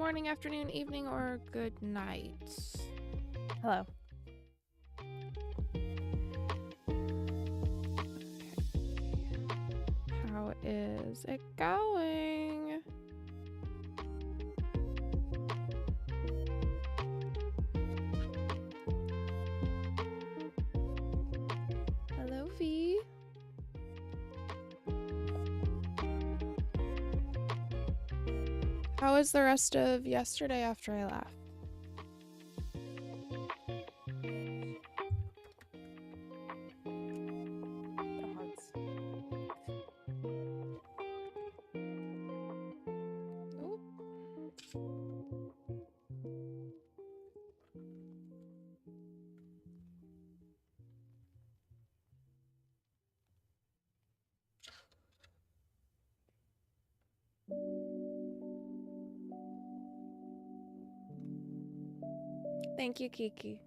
morning, afternoon, evening, or good night. Hello. How is it going? Hello, V. How was the rest of yesterday after I left? Thank you, Kiki.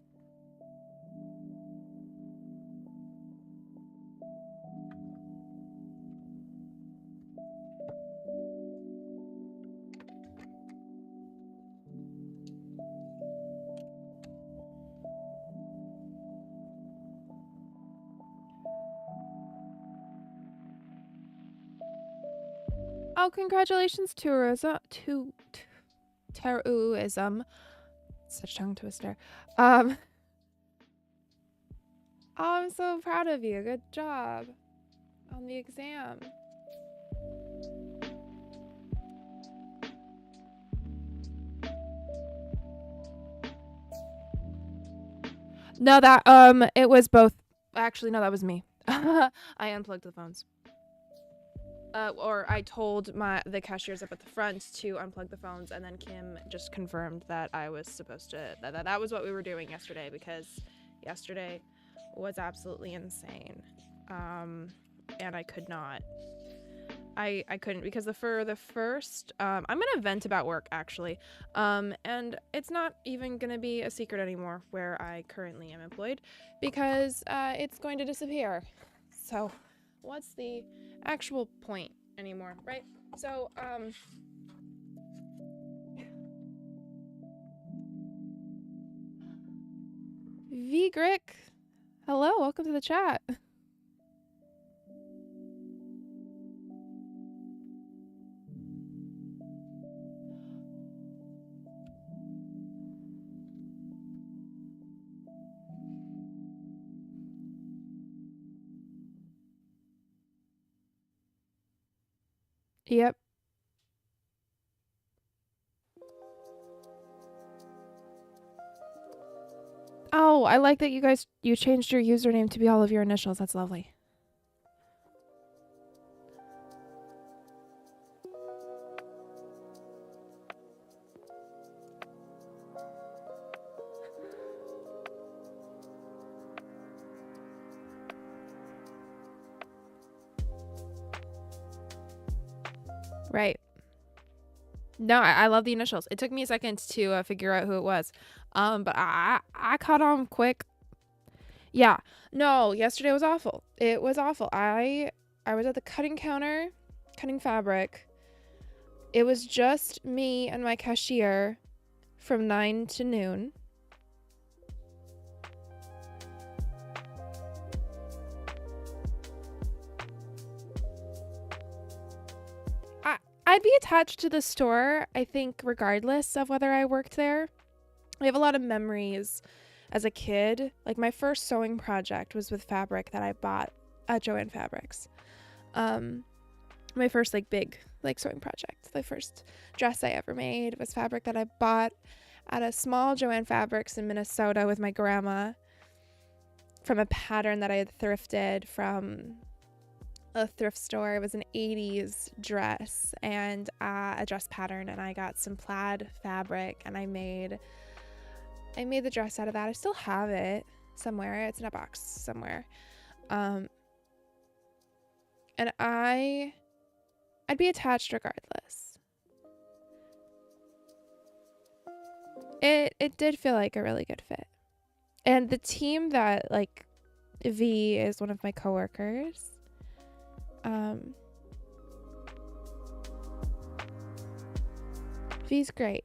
Oh, congratulations, Teruism. Such tongue twister. Oh, I'm so proud of you. Good job on the exam. No, it was both. Actually, no, that was me. I unplugged the phones. Or I told the cashiers up at the front to unplug the phones, and then Kim just confirmed that I was supposed to, that was what we were doing yesterday, because yesterday was absolutely insane. And I could not. I couldn't, because for the first, I'm gonna vent about work, actually. And it's not even gonna be a secret anymore where I currently am employed, because it's going to disappear. So what's the actual point anymore, right? So, Vigrick, hello, welcome to the chat. Yep. Oh, I like that you changed your username to be all of your initials. That's lovely. Right. No, I love the initials. It took me a second to figure out who it was. But I caught on quick. Yeah. No, yesterday was awful. It was awful. I was at the cutting counter, cutting fabric. It was just me and my cashier from 9 to noon. I'd be attached to the store, I think, regardless of whether I worked there. I have a lot of memories as a kid. Like, my first sewing project was with fabric that I bought at Joann Fabrics. My first, big, sewing project. The first dress I ever made was fabric that I bought at a small Joann Fabrics in Minnesota with my grandma from a pattern that I had thrifted from a thrift store. It was an 80s dress and a dress pattern, and I got some plaid fabric and I made the dress out of that. I still have it somewhere. It's in a box somewhere. And I'd be attached regardless. It did feel like a really good fit. And the team that V is one of my coworkers. V's great.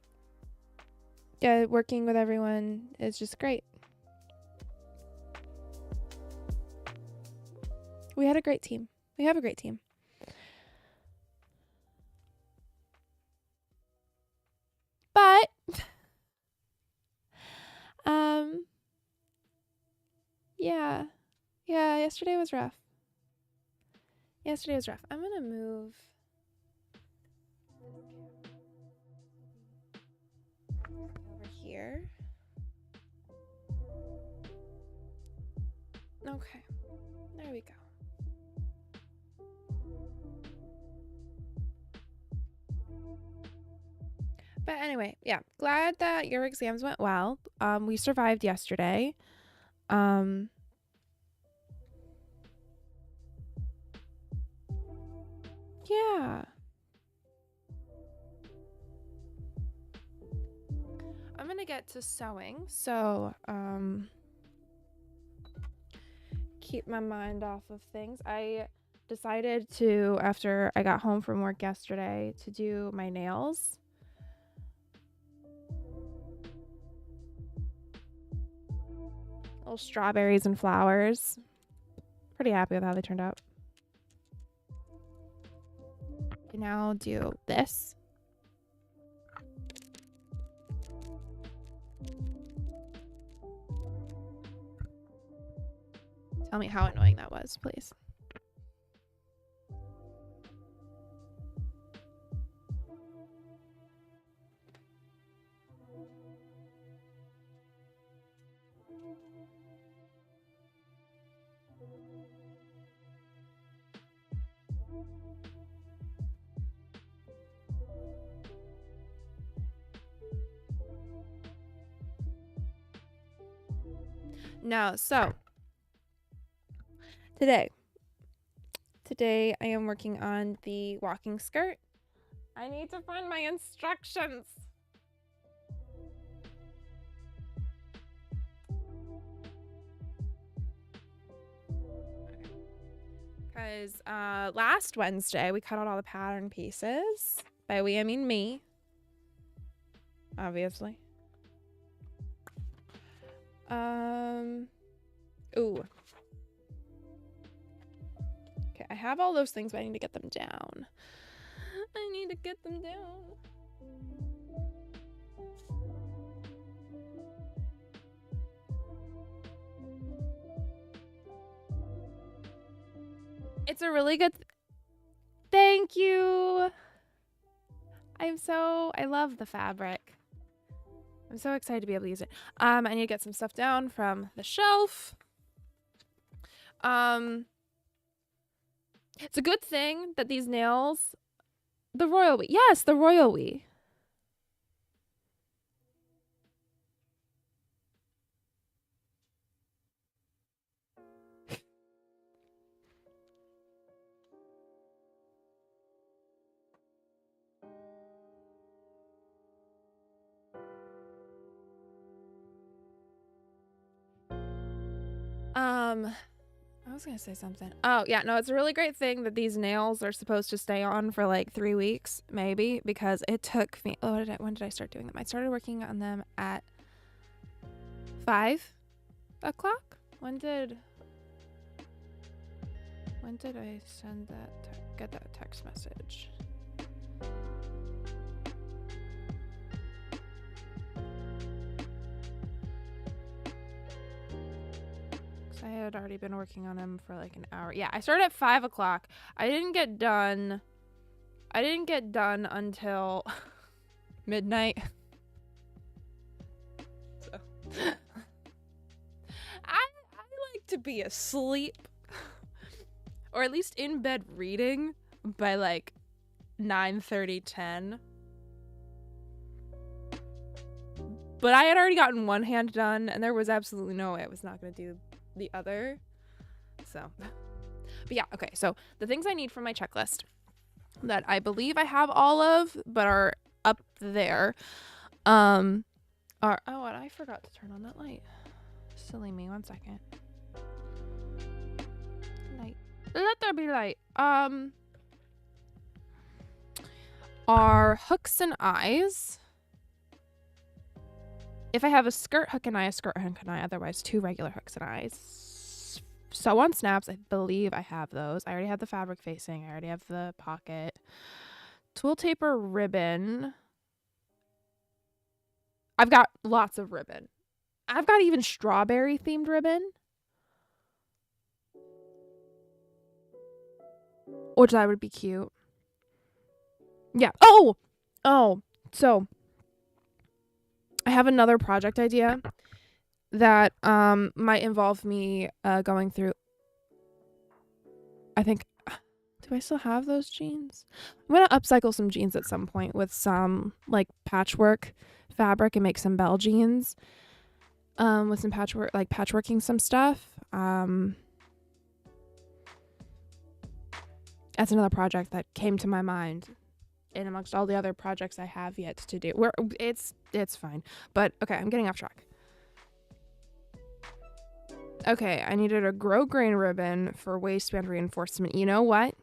Yeah, working with everyone is just great. We had a great team. We have a great team. But yeah. Yeah, yesterday was rough. I'm gonna move over here. Okay, there we go. But anyway, yeah, glad that your exams went well. We survived yesterday. Yeah. I'm gonna get to sewing, so keep my mind off of things. I decided to, after I got home from work yesterday, to do my nails. Little strawberries and flowers. Pretty happy with how they turned out. I now do this. Tell me how annoying that was, please. No, so today I am working on the walking skirt. I need to find my instructions. Because last Wednesday we cut out all the pattern pieces. By we, I mean me. Obviously. Ooh. Okay, I have all those things, but I need to get them down. It's a really good... Thank you! I love the fabric. I'm so excited to be able to use it. I need to get some stuff down from the shelf. It's a good thing that these nails... The royal we. Yes, the royal we. I was gonna say something. Oh, yeah, no, it's a really great thing that these nails are supposed to stay on for like 3 weeks, maybe, because it took me... when did I start doing them? I started working on them at 5 o'clock? When did I send that, get that text message? I had already been working on them for like an hour. Yeah, I started at 5 o'clock. I didn't get done until midnight. So I like to be asleep or at least in bed reading by like 9:30, 10. But I had already gotten one hand done and there was absolutely no way I was not going to do the other. So, but yeah, okay. So the things I need from my checklist that I believe I have all of, but are up there, are, oh, and I forgot to turn on that light. Silly me, 1 second. Light. Let there be light. Are hooks and eyes. If I have a skirt hook and eye, a skirt hook and eye, otherwise 2 regular hooks and eyes. Sew on snaps, I believe I have those. I already have the fabric facing. I already have the pocket. Twill taper ribbon. I've got lots of ribbon. I've got even strawberry themed ribbon, which that would be cute. Yeah. Oh, so I have another project idea that might involve me going through. I think, do I still have those jeans? I'm gonna upcycle some jeans at some point with some like patchwork fabric and make some bell jeans. With some patchwork, like patchworking some stuff. That's another project that came to my mind, and amongst all the other projects I have yet to do. It's fine, but okay, I'm getting off track. Okay, I needed a grosgrain ribbon for waistband reinforcement. You know what?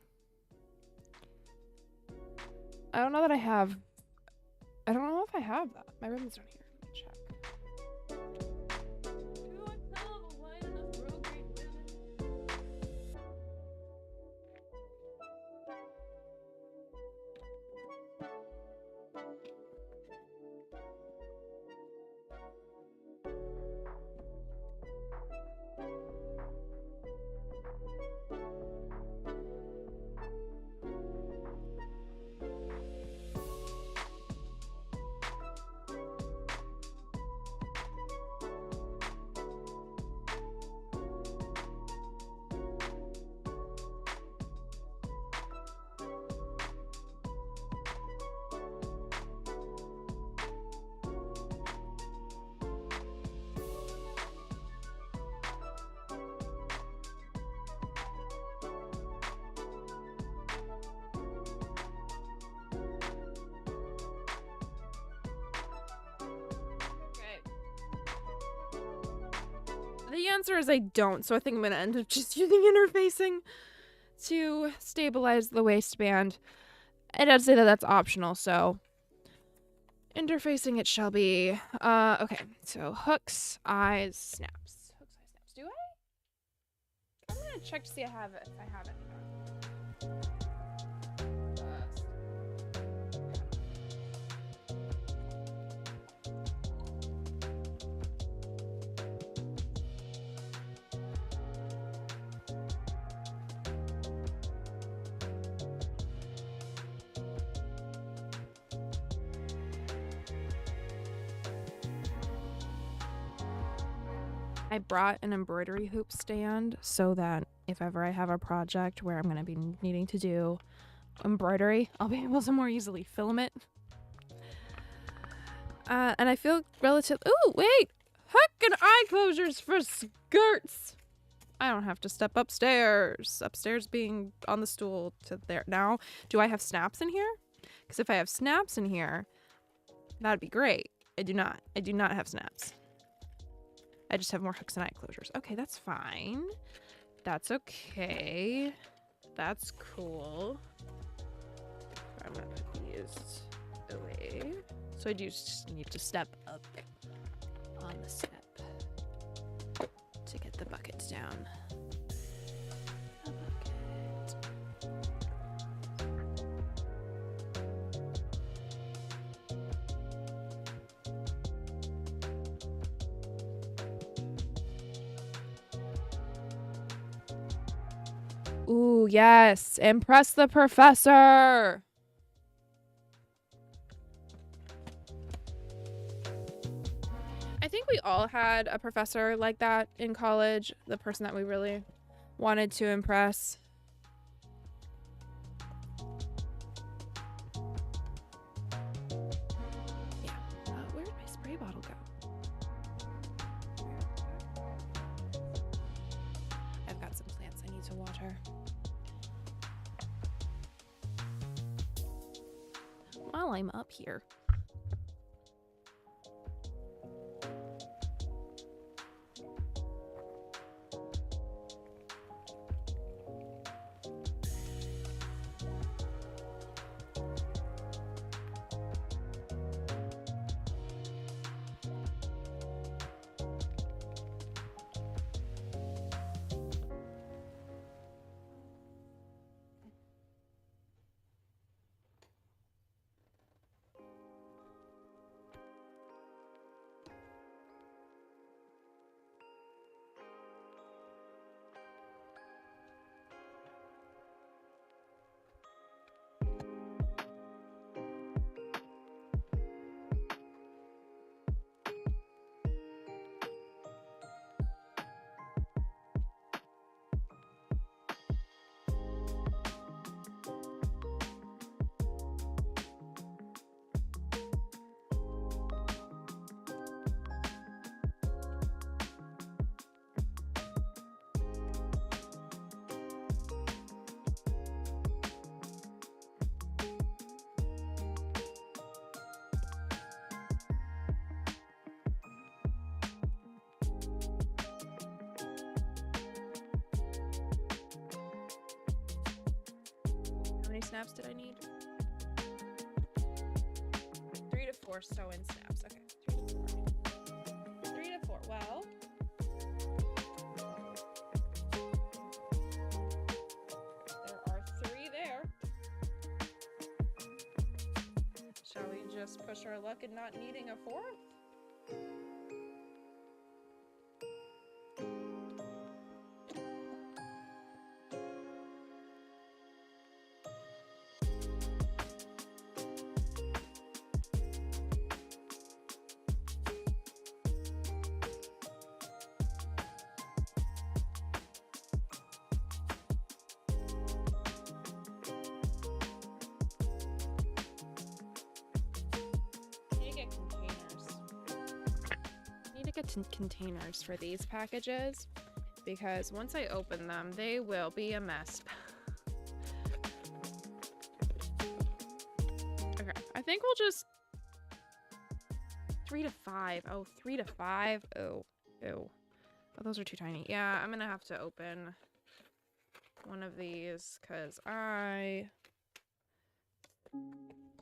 I don't know if I have that. My ribbon's down here. Let me check. Do I have a white enough grosgrain ribbon? The answer is I don't, so I think I'm going to end up just using interfacing to stabilize the waistband. It does say that that's optional, so interfacing it shall be. Okay, so hooks, eyes, snaps. Hooks, eyes, snaps. Do I? I'm going to check to see if I have it. I brought an embroidery hoop stand so that if ever I have a project where I'm going to be needing to do embroidery, I'll be able to more easily film it. And I feel relative. Ooh, wait! Hook and eye closures for skirts! I don't have to step upstairs. Upstairs being on the stool to there. Now, do I have snaps in here? Because if I have snaps in here, that'd be great. I do not. I do not have snaps. I just have more hooks and eye closures. Okay, that's fine. That's okay. That's cool. I'm gonna put these away. So I do just need to step up on the step to get the buckets down. A bucket. Ooh, yes. Impress the professor. I think we all had a professor like that in college. The person that we really wanted to impress. Yeah. Where did my spray bottle go? I've got some plants I need to water. While I'm up here. many snaps did I need? 3 to 4 sew-in snaps. Okay, 3 to 4. 3 to 4. Well, there are 3 there. Shall we just push our luck in not needing a 4th? Containers for these packages, because once I open them they will be a mess. Okay, I think we'll just 3 to 5. Oh, 3 to 5. Oh, those are too tiny. Yeah, I'm gonna have to open one of these because I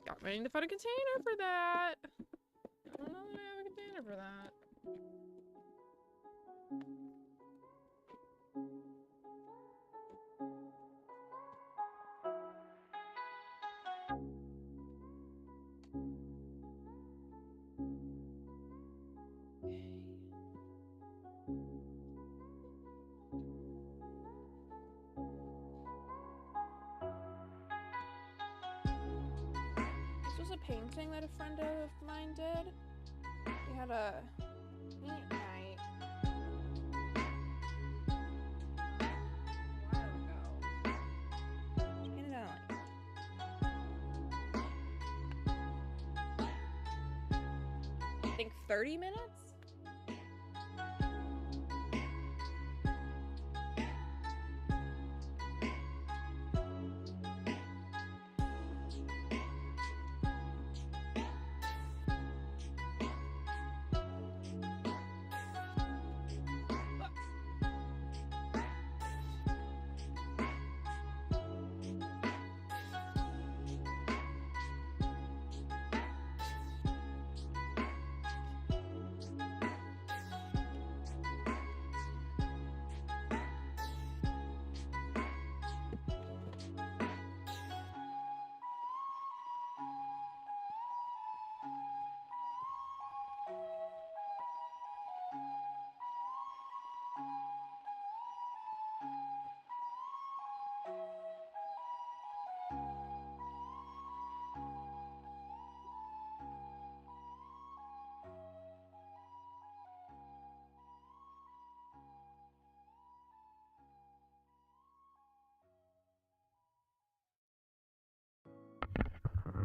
got ready to find a container for that. I don't know that I have a container for that. This was a painting that a friend of mine did. We had a paint night a while ago. She painted it in I think 30 minutes?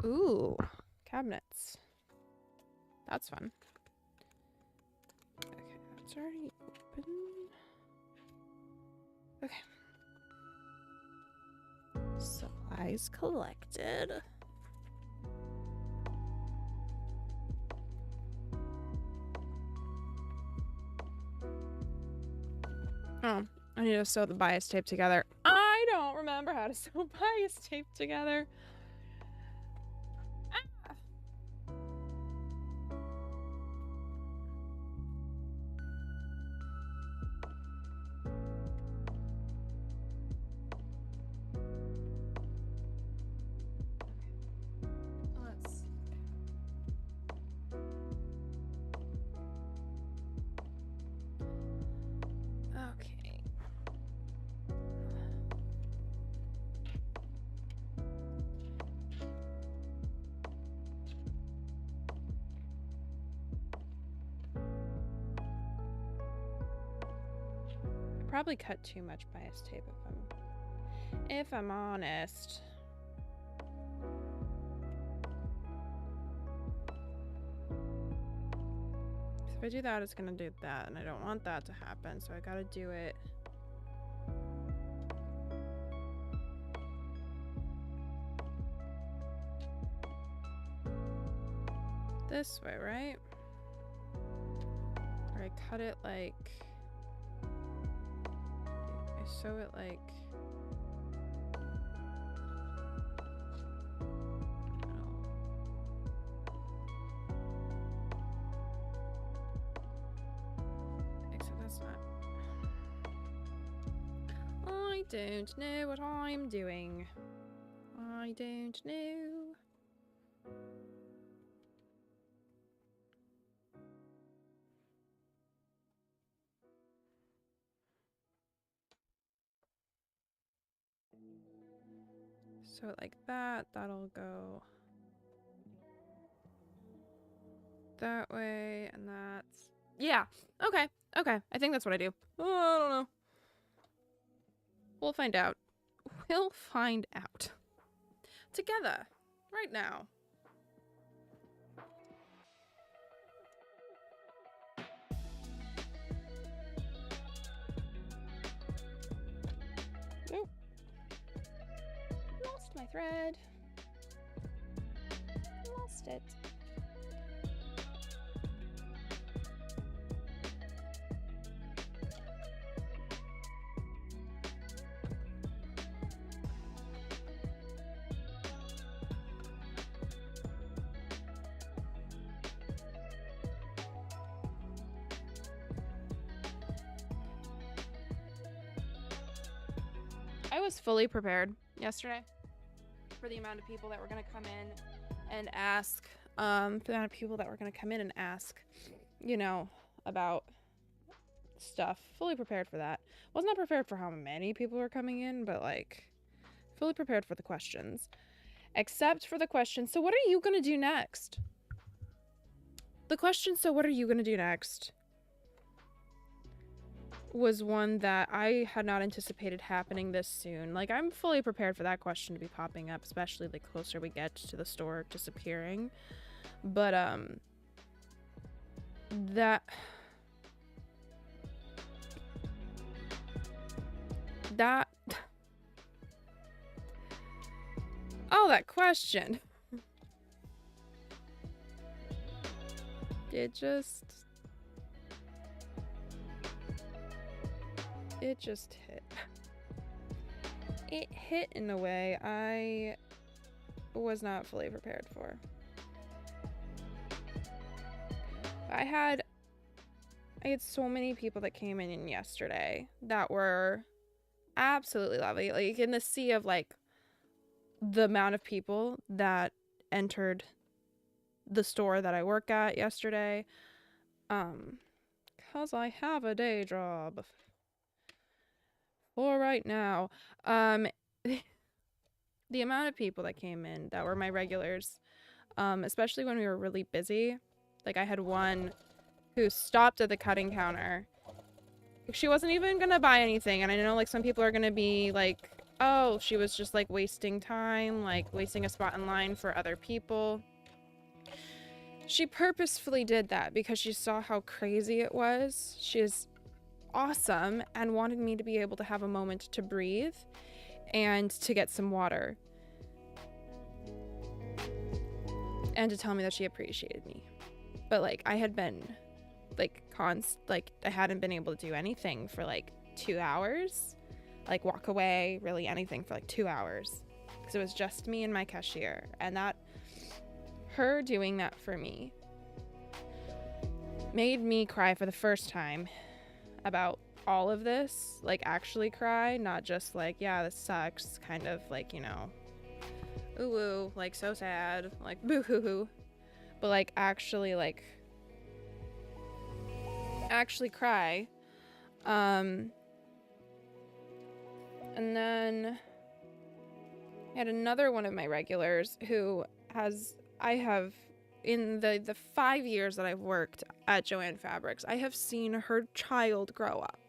Ooh, cabinets. That's fun. Okay, that's already open. Okay. Supplies collected. Oh, I need to sew the bias tape together. I don't remember how to sew bias tape together. Ah. Let's see. Okay. I probably cut too much bias tape if I'm honest. If I do that, it's gonna do that, and I don't want that to happen, so I gotta do it this way, right? Or I cut it like, I sew it like don't know what I'm doing. I don't know. So like that, that'll go that way, and that's... Yeah, okay, okay. I think that's what I do. Oh, I don't know. We'll find out. We'll find out. Together, right now. Nope. Lost my thread. Lost it. I was fully prepared yesterday for the amount of people that were going to come in and ask, you know, about stuff. Fully prepared for that. Was not prepared for how many people were coming in, but like fully prepared for the questions. Except for the question, so what are you going to do next? The question, so what are you going to do next? Was one that I had not anticipated happening this soon. Like, I'm fully prepared for that question to be popping up, especially the closer we get to the store disappearing. But, that oh, that question. It just hit. It hit in a way I was not fully prepared for. I had so many people that came in yesterday that were absolutely lovely. Like, in the sea of like the amount of people that entered the store that I work at yesterday, cause I have a day job for right now. The amount of people that came in that were my regulars, especially when we were really busy. Like, I had one who stopped at the cutting counter. She wasn't even gonna buy anything, and I know like some people are gonna be like, oh, she was just like wasting time, like wasting a spot in line for other people. She purposefully did that because she saw how crazy it was. She is awesome and wanted me to be able to have a moment to breathe and to get some water and to tell me that she appreciated me. But like, I had been like I hadn't been able to do anything for like 2 hours, like walk away, really anything for like 2 hours, because it was just me and my cashier. And that, her doing that for me made me cry for the first time about all of this. Like, actually cry, not just like, yeah, this sucks, kind of like, you know, ooh, ooh, like so sad, like boo hoo hoo, but like actually cry. And then I had another one of my regulars who I have, in the 5 years that I've worked at Joann Fabrics, I have seen her child grow up.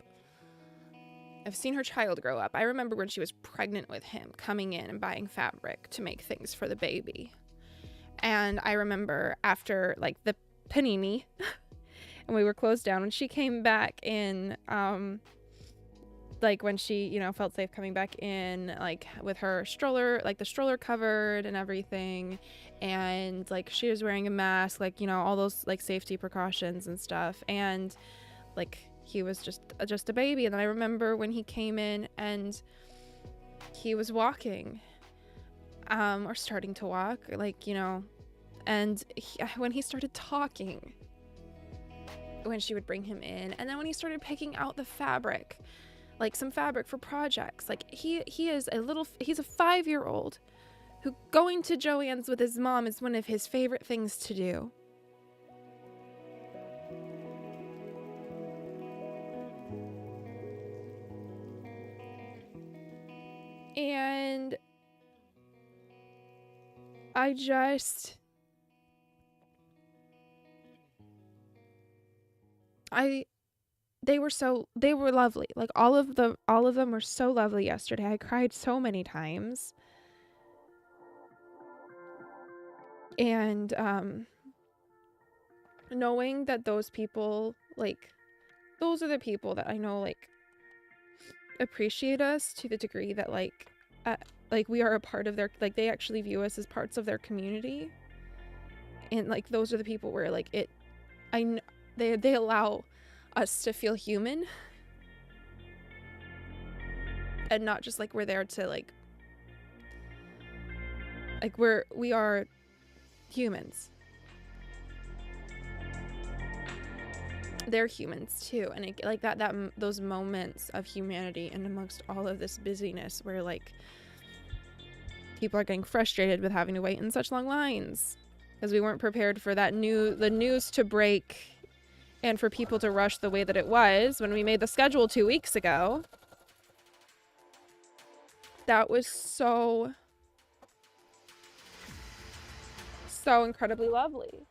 I remember when she was pregnant with him, coming in and buying fabric to make things for the baby. And I remember after like the panini and we were closed down, when she came back in, like when she, you know, felt safe coming back in, like with her stroller, like the stroller covered and everything, and like she was wearing a mask, like, you know, all those like safety precautions and stuff, and like he was just a baby. And then I remember when he came in and he was walking, or starting to walk, like, you know, and when he started talking, when she would bring him in, and then when he started picking out the fabric, like some fabric for projects. Like he's a 5-year-old who going to Joann's with his mom is one of his favorite things to do. And they were lovely. Like all of them were so lovely yesterday. I cried so many times. And knowing that those people, like, those are the people that I know, like, appreciate us to the degree that like we are a part of their, like, they actually view us as parts of their community. And like those are the people where like they allow us to feel human, and not just like we're there to like we are humans. They're humans too, and it, like those moments of humanity and amongst all of this busyness where like people are getting frustrated with having to wait in such long lines because we weren't prepared for the news to break and for people to rush the way that it was when we made the schedule 2 weeks ago. That was so incredibly lovely.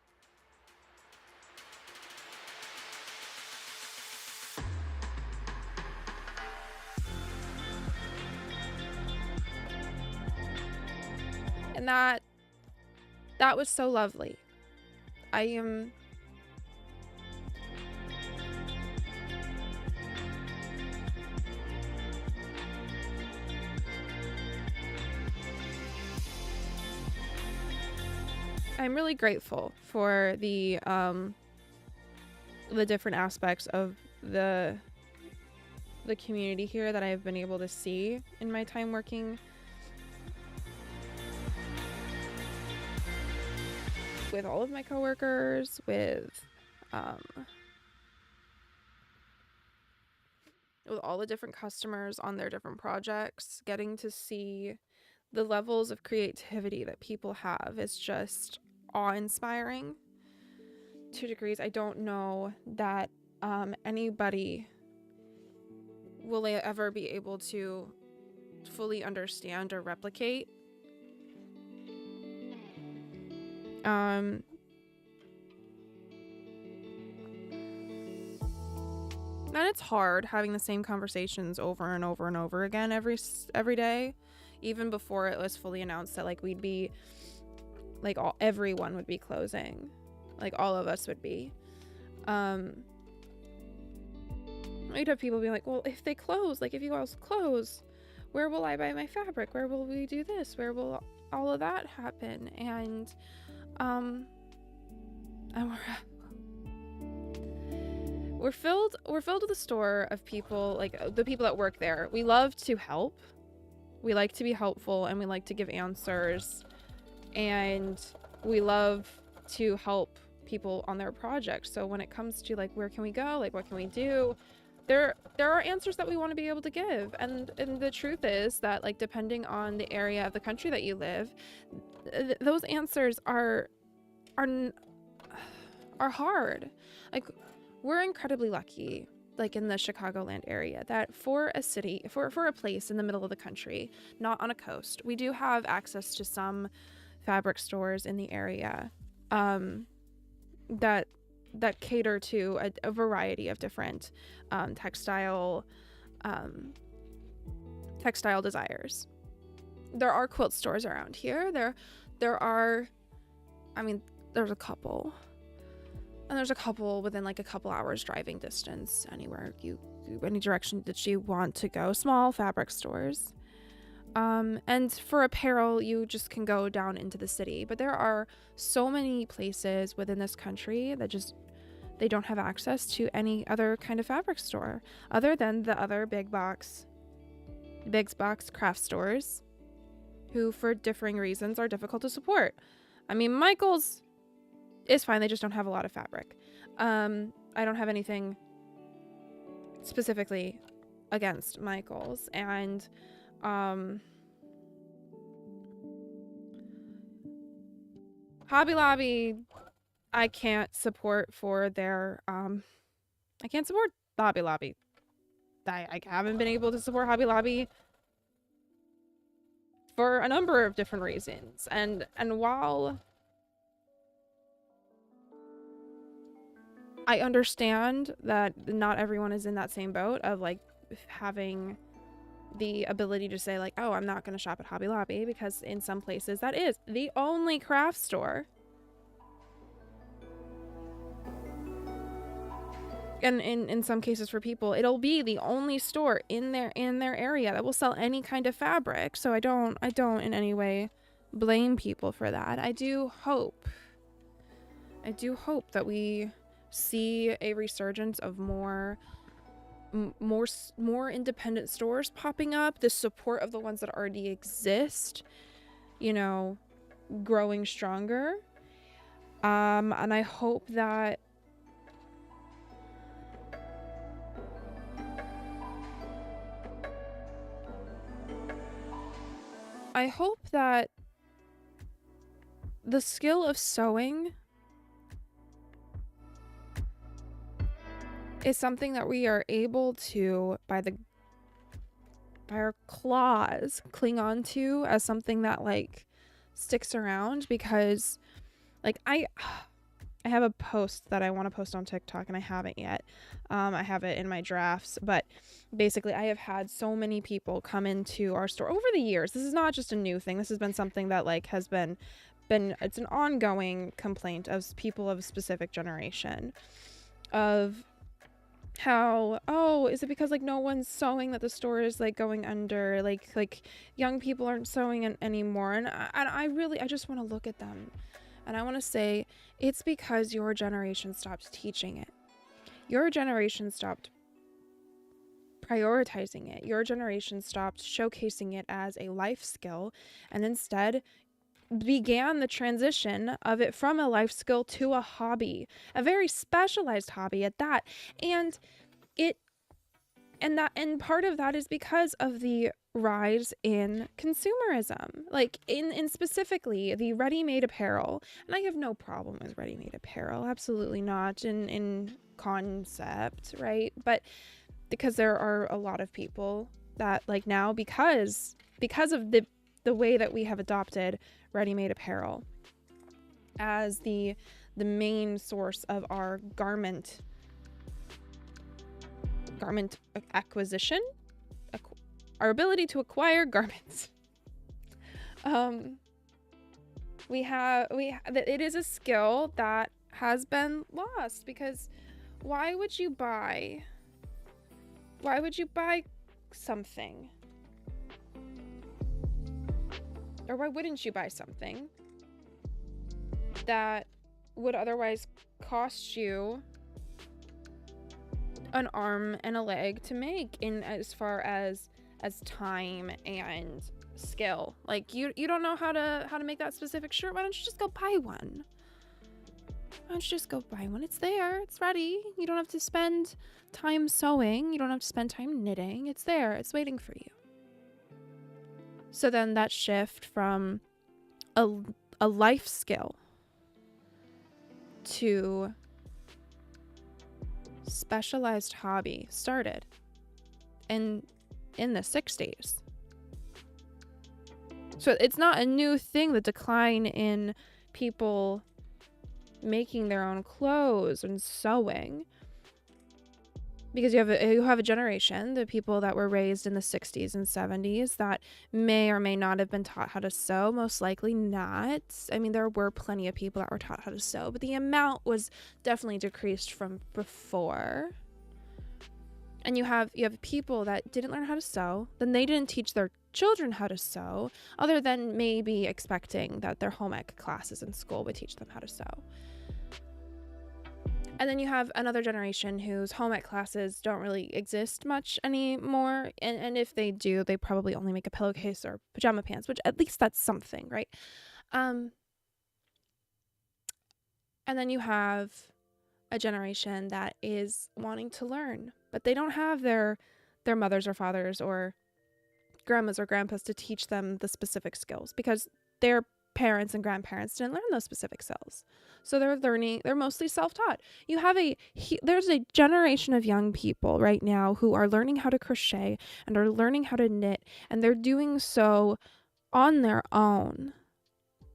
And that was so lovely. I'm really grateful for the different aspects of the community here that I've been able to see in my time working with all of my coworkers, with all the different customers on their different projects. Getting to see the levels of creativity that people have is just awe-inspiring to degrees I don't know that anybody will ever be able to fully understand or replicate. And it's hard having the same conversations over and over and over again every day, even before it was fully announced that like we'd be like everyone would be closing, like all of us would be. You'd have people be like, well, if they close, like if you guys close, where will I buy my fabric? Where will we do this? Where will all of that happen? And we're filled with a store of people, like the people that work there. We love to help. We like to be helpful, and we like to give answers, and we love to help people on their projects. So when it comes to like where can we go, like what can we do, there are answers that we want to be able to give. And the truth is that like depending on the area of the country that you live, those answers are hard. Like we're incredibly lucky, like in the Chicagoland area, that for a city, for a place in the middle of the country, not on a coast, we do have access to some fabric stores in the area that cater to a variety of different textile desires. There are quilt stores around here. There are, I mean, there's a couple. And there's a couple within like a couple hours driving distance, anywhere any direction that you want to go, small fabric stores. And for apparel, you just can go down into the city. But there are so many places within this country that just, they don't have access to any other kind of fabric store other than the other big box craft stores, who for differing reasons are difficult to support. I mean, Michael's is fine. They just don't have a lot of fabric. I don't have anything specifically against Michaels. And Hobby Lobby, I can't support for their I can't support Hobby Lobby. I haven't been able to support Hobby Lobby for a number of different reasons. And while I understand that not everyone is in that same boat of like having the ability to say like, oh, I'm not going to shop at Hobby Lobby, because in some places that is the only craft store. And in some cases for people, it'll be the only store in their area that will sell any kind of fabric. So I don't in any way blame people for that. I do hope that we see a resurgence of more independent stores popping up, the support of the ones that already exist, you know, growing stronger. And I hope that the skill of sewing is something that we are able to, by our claws, cling on to as something that like sticks around. Because like I have a post that I want to post on TikTok and I haven't yet. I have it in my drafts, but basically I have had so many people come into our store over the years. This is not just a new thing. This has been something that like has been it's an ongoing complaint of people of a specific generation of how, oh, is it because like no one's sewing that the store is like going under, like young people aren't sewing anymore. And I just want to look at them and I want to say, it's because your generation stopped teaching it. Your generation stopped prioritizing it. Your generation stopped showcasing it as a life skill and instead began the transition of it from a life skill to a hobby, a very specialized hobby at that. And part of that is because of the rise in consumerism, like in specifically the ready-made apparel. And I have no problem with ready-made apparel, absolutely not in concept, right? But because there are a lot of people that like now, because of the way that we have adopted ready-made apparel as the main source of our garment acquisition, our ability to acquire garments. It is a skill that has been lost, because why would you buy something, or why wouldn't you buy something that would otherwise cost you an arm and a leg to make, in as far as time and skill? Like you don't know how to make that specific shirt. Why don't you just go buy one? It's there, it's ready. You don't have to spend time sewing, you don't have to spend time knitting. It's there, it's waiting for you. So then that shift from a life skill to specialized hobby started in the 60s. So it's not a new thing, the decline in people making their own clothes and sewing, because you have a generation, the people that were raised in the 60s and 70s, that may or may not have been taught how to sew. Most likely not. I mean, there were plenty of people that were taught how to sew, but the amount was definitely decreased from before. And you have people that didn't learn how to sew, then they didn't teach their children how to sew, other than maybe expecting that their home ec classes in school would teach them how to sew. And then you have another generation whose home ec classes don't really exist much anymore. And if they do, they probably only make a pillowcase or pajama pants, which at least that's something, right? And then you have a generation that is wanting to learn, but they don't have their their mothers or fathers or grandmas or grandpas to teach them the specific skills, because their parents and grandparents didn't learn those specific skills. So they're mostly self-taught. There's a generation of young people right now who are learning how to crochet and are learning how to knit, and they're doing so on their own.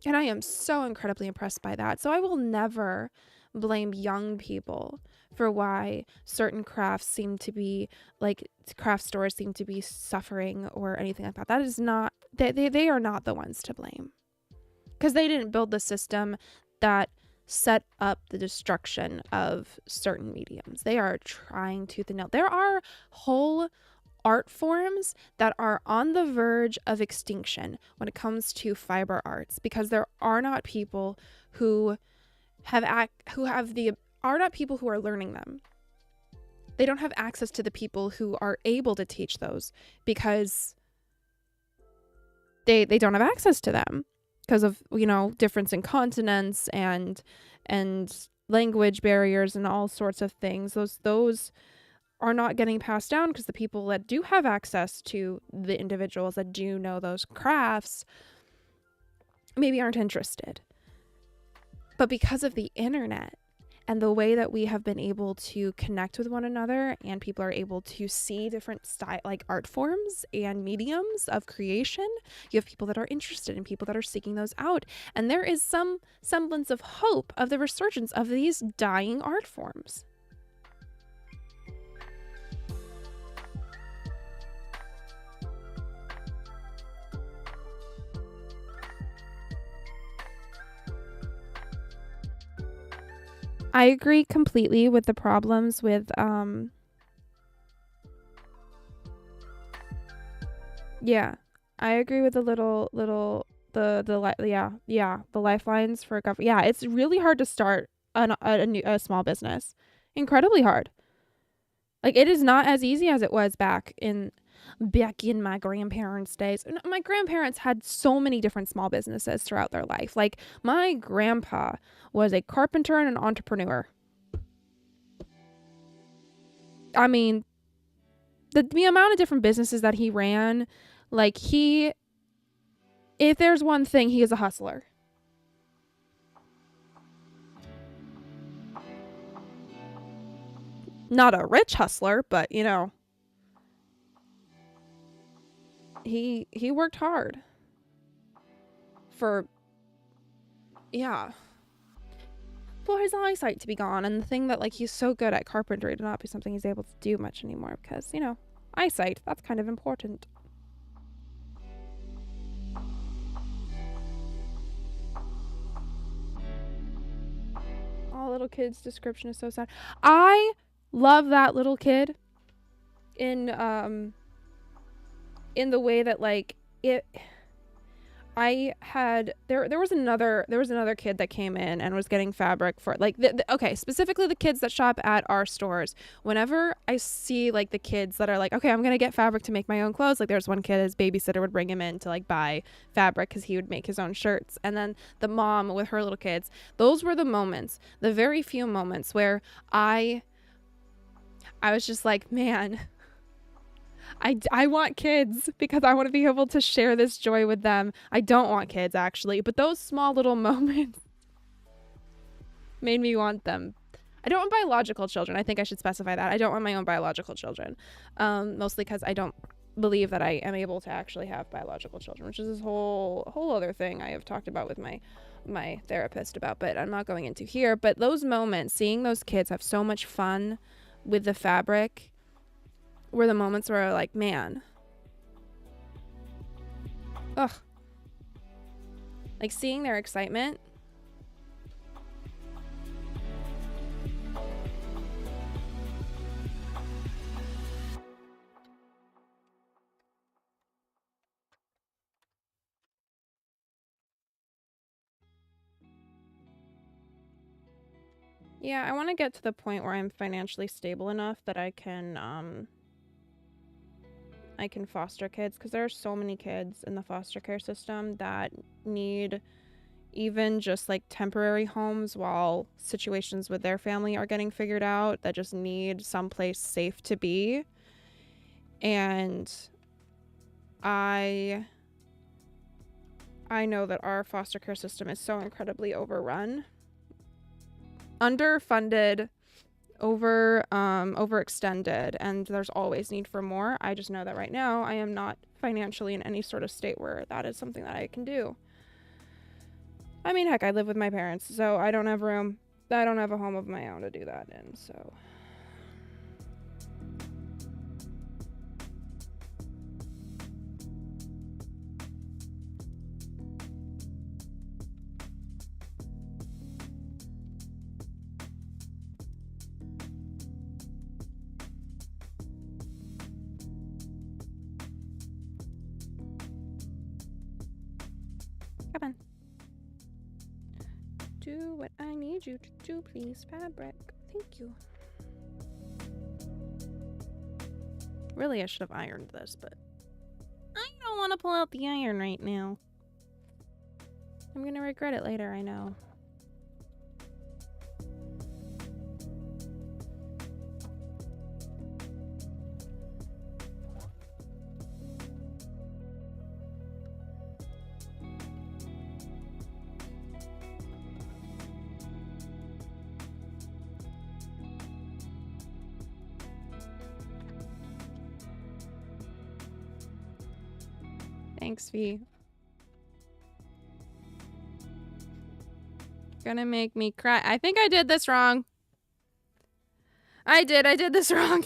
And I am so incredibly impressed by that. So I will never blame young people for why certain crafts seem to be, like, craft stores seem to be suffering or anything like that. That is not, they are not the ones to blame, because they didn't build the system that set up the destruction of certain mediums. They are trying tooth and nail. There are whole art forms that are on the verge of extinction when it comes to fiber arts, because there are not people who are not people who are learning them. They don't have access to the people who are able to teach those, because they don't have access to them because of, difference in continents and language barriers and all sorts of things. Those are not getting passed down, because the people that do have access to the individuals that do know those crafts maybe aren't interested. But because of the internet and the way that we have been able to connect with one another, and people are able to see different art forms and mediums of creation, you have people that are interested and people that are seeking those out. And there is some semblance of hope of the resurgence of these dying art forms. I agree completely with the problems with I agree with the the lifelines for government. Yeah, it's really hard to start a small business. Incredibly hard. Like, it is not as easy as it was back in my grandparents' days. My grandparents had so many different small businesses throughout their life. Like, my grandpa was a carpenter and an entrepreneur. I mean, the amount of different businesses that he ran, like, if there's one thing, he is a hustler. Not a rich hustler, but, he worked hard for his eyesight to be gone, and the thing that, like, he's so good at carpentry to not be something he's able to do much anymore, because, eyesight, that's kind of important. Oh, little kid's description is so sad. I love that little kid in the way that, like, there was another kid that came in and was getting fabric for, like, okay, specifically the kids that shop at our stores. Whenever I see, like, the kids that are like, okay, I'm gonna get fabric to make my own clothes, like, there's one kid, his babysitter would bring him in to, like, buy fabric because he would make his own shirts, and then the mom with her little kids. Those were the moments, the very few moments where I was just like, man, I want kids, because I want to be able to share this joy with them. I don't want kids, actually, but those small little moments made me want them. I don't want biological children. I think I should specify that. I don't want my own biological children, mostly because I don't believe that I am able to actually have biological children, which is this whole other thing I have talked about with my therapist about, but I'm not going into here. But those moments, seeing those kids have so much fun with the fabric, were the moments where I, like, man, like, seeing their excitement. Yeah, I want to get to the point where I'm financially stable enough that I can foster kids, because there are so many kids in the foster care system that need even just, like, temporary homes while situations with their family are getting figured out, that just need someplace safe to be. And I know that our foster care system is so incredibly overrun, underfunded, overextended, and there's always need for more. I just know that right now I am not financially in any sort of state where that is something that I can do. I mean, heck, I live with my parents, so I don't have room. I don't have a home of my own to do that in, so. Come on. Do what I need you to do, please, fabric. Thank you. Really, I should have ironed this, but I don't want to pull out the iron right now. I'm gonna regret it later, I know. Thanks, V. Gonna make me cry. I think I did this wrong. I did this wrong.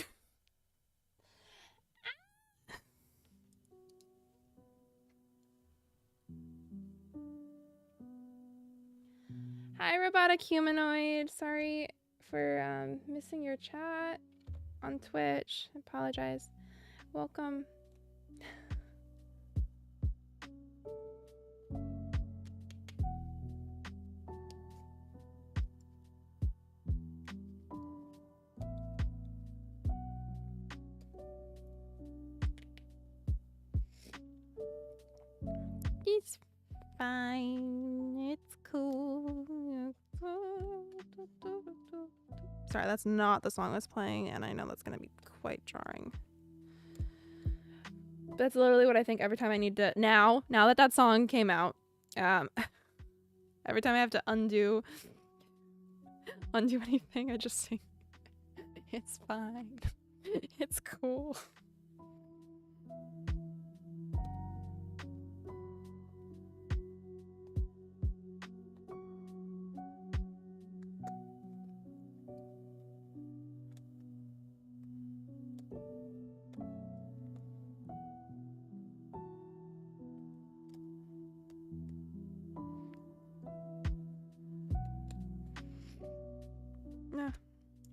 Hi, robotic humanoid. Sorry for missing your chat on Twitch. I apologize. Welcome. It's fine. It's cool. Sorry, that's not the song that's playing, and I know that's gonna be quite jarring. That's literally what I think every time I need to now that song came out. Every time I have to undo anything, I just sing. It's fine. It's cool.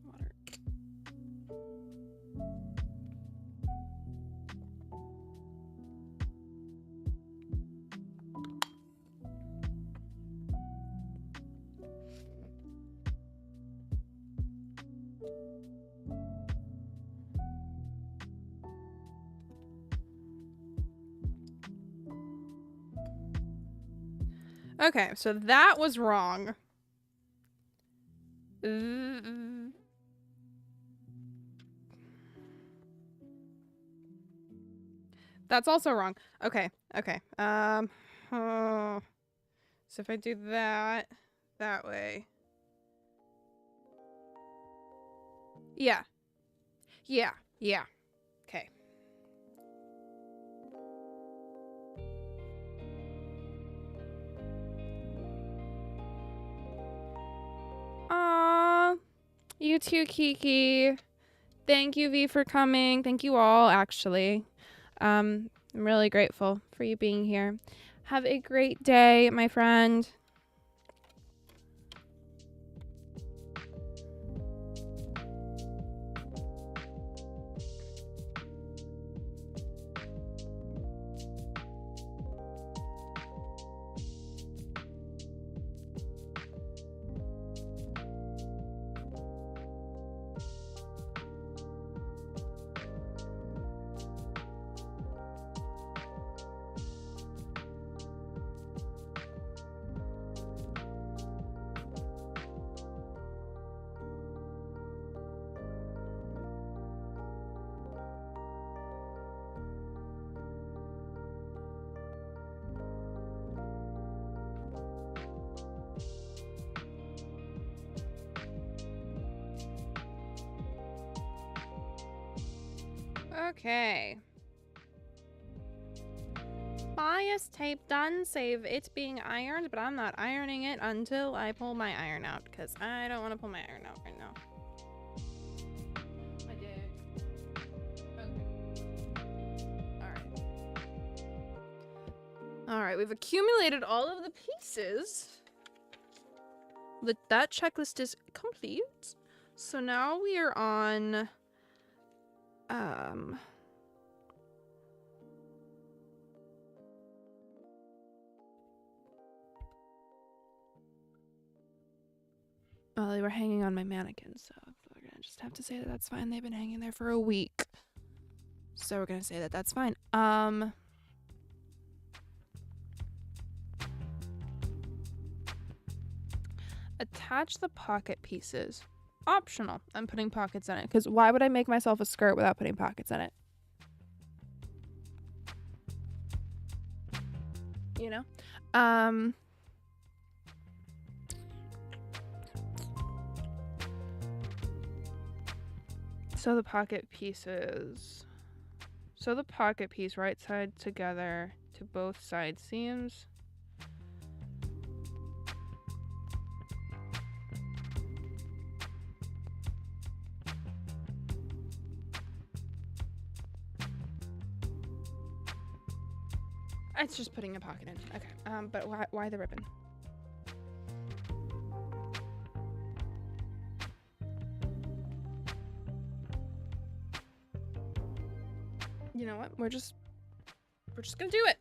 Water. Okay, so that was wrong. That's also wrong. Okay. So if I do that way. Yeah. Okay. Aww. You too, Kiki. Thank you, V, for coming. Thank you all, actually. I'm really grateful for you being here. Have a great day, my friend. Okay. Bias tape done, save it being ironed, but I'm not ironing it until I pull my iron out, because I don't want to pull my iron out right now. I did. Okay. Alright, we've accumulated all of the pieces. That checklist is complete. So now we are on... Well, they were hanging on my mannequin, so we're gonna just have to say that that's fine. They've been hanging there for a week. So we're gonna say that that's fine. Attach the pocket pieces. Optional. I'm putting pockets in it, because why would I make myself a skirt without putting pockets in it? You know? So the pocket pieces. So the pocket piece right side together to both side seams. It's just putting a pocket in. Okay. But why the ribbon? You know what? We're just gonna do it.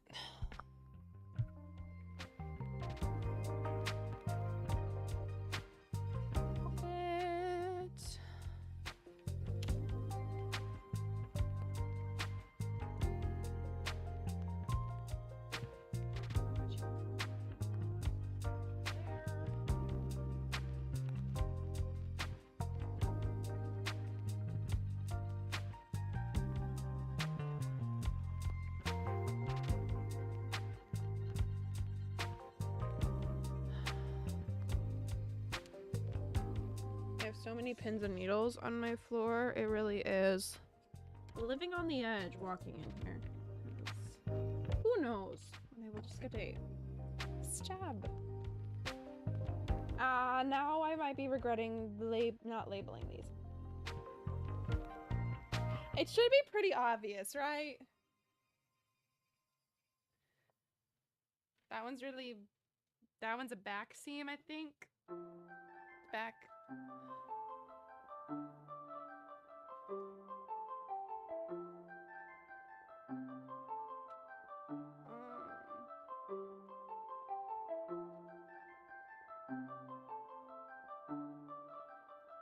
So many pins and needles on my floor. It really is living on the edge walking in here. Who knows? They will just get a stab. Now I might be regretting not labeling these. It should be pretty obvious, right? That one's a back seam, I think. Back.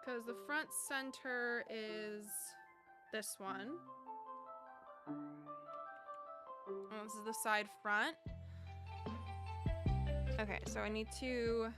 Because the front center is this one. Oh, this is the side front. Okay, so I need to...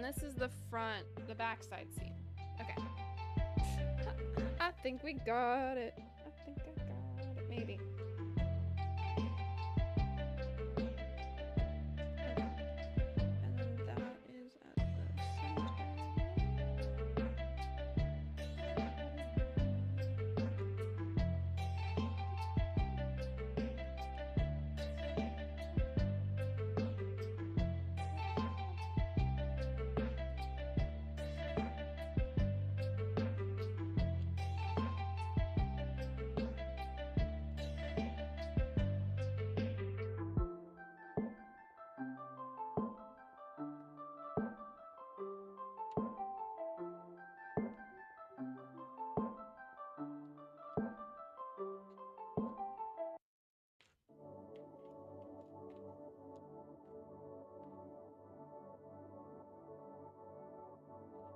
This is the front, the back side seam. Okay. I think we got it. I think I got it. Maybe. Okay. And then that is at the center.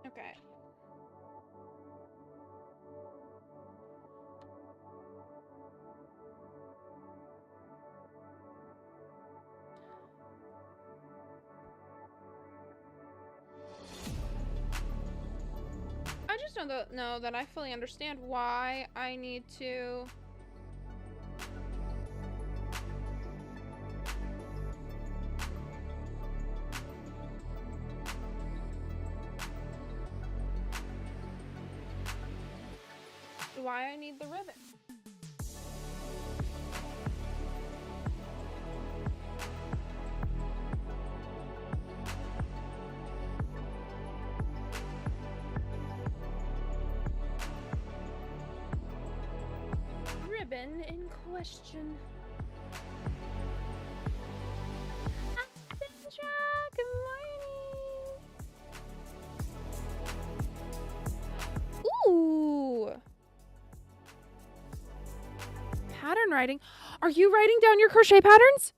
Okay. I just don't know that I fully understand why I need to. Why I need the ribbon. Ribbon in question. Sandra, good morning. Ooh. Pattern writing. Are you writing down your crochet patterns?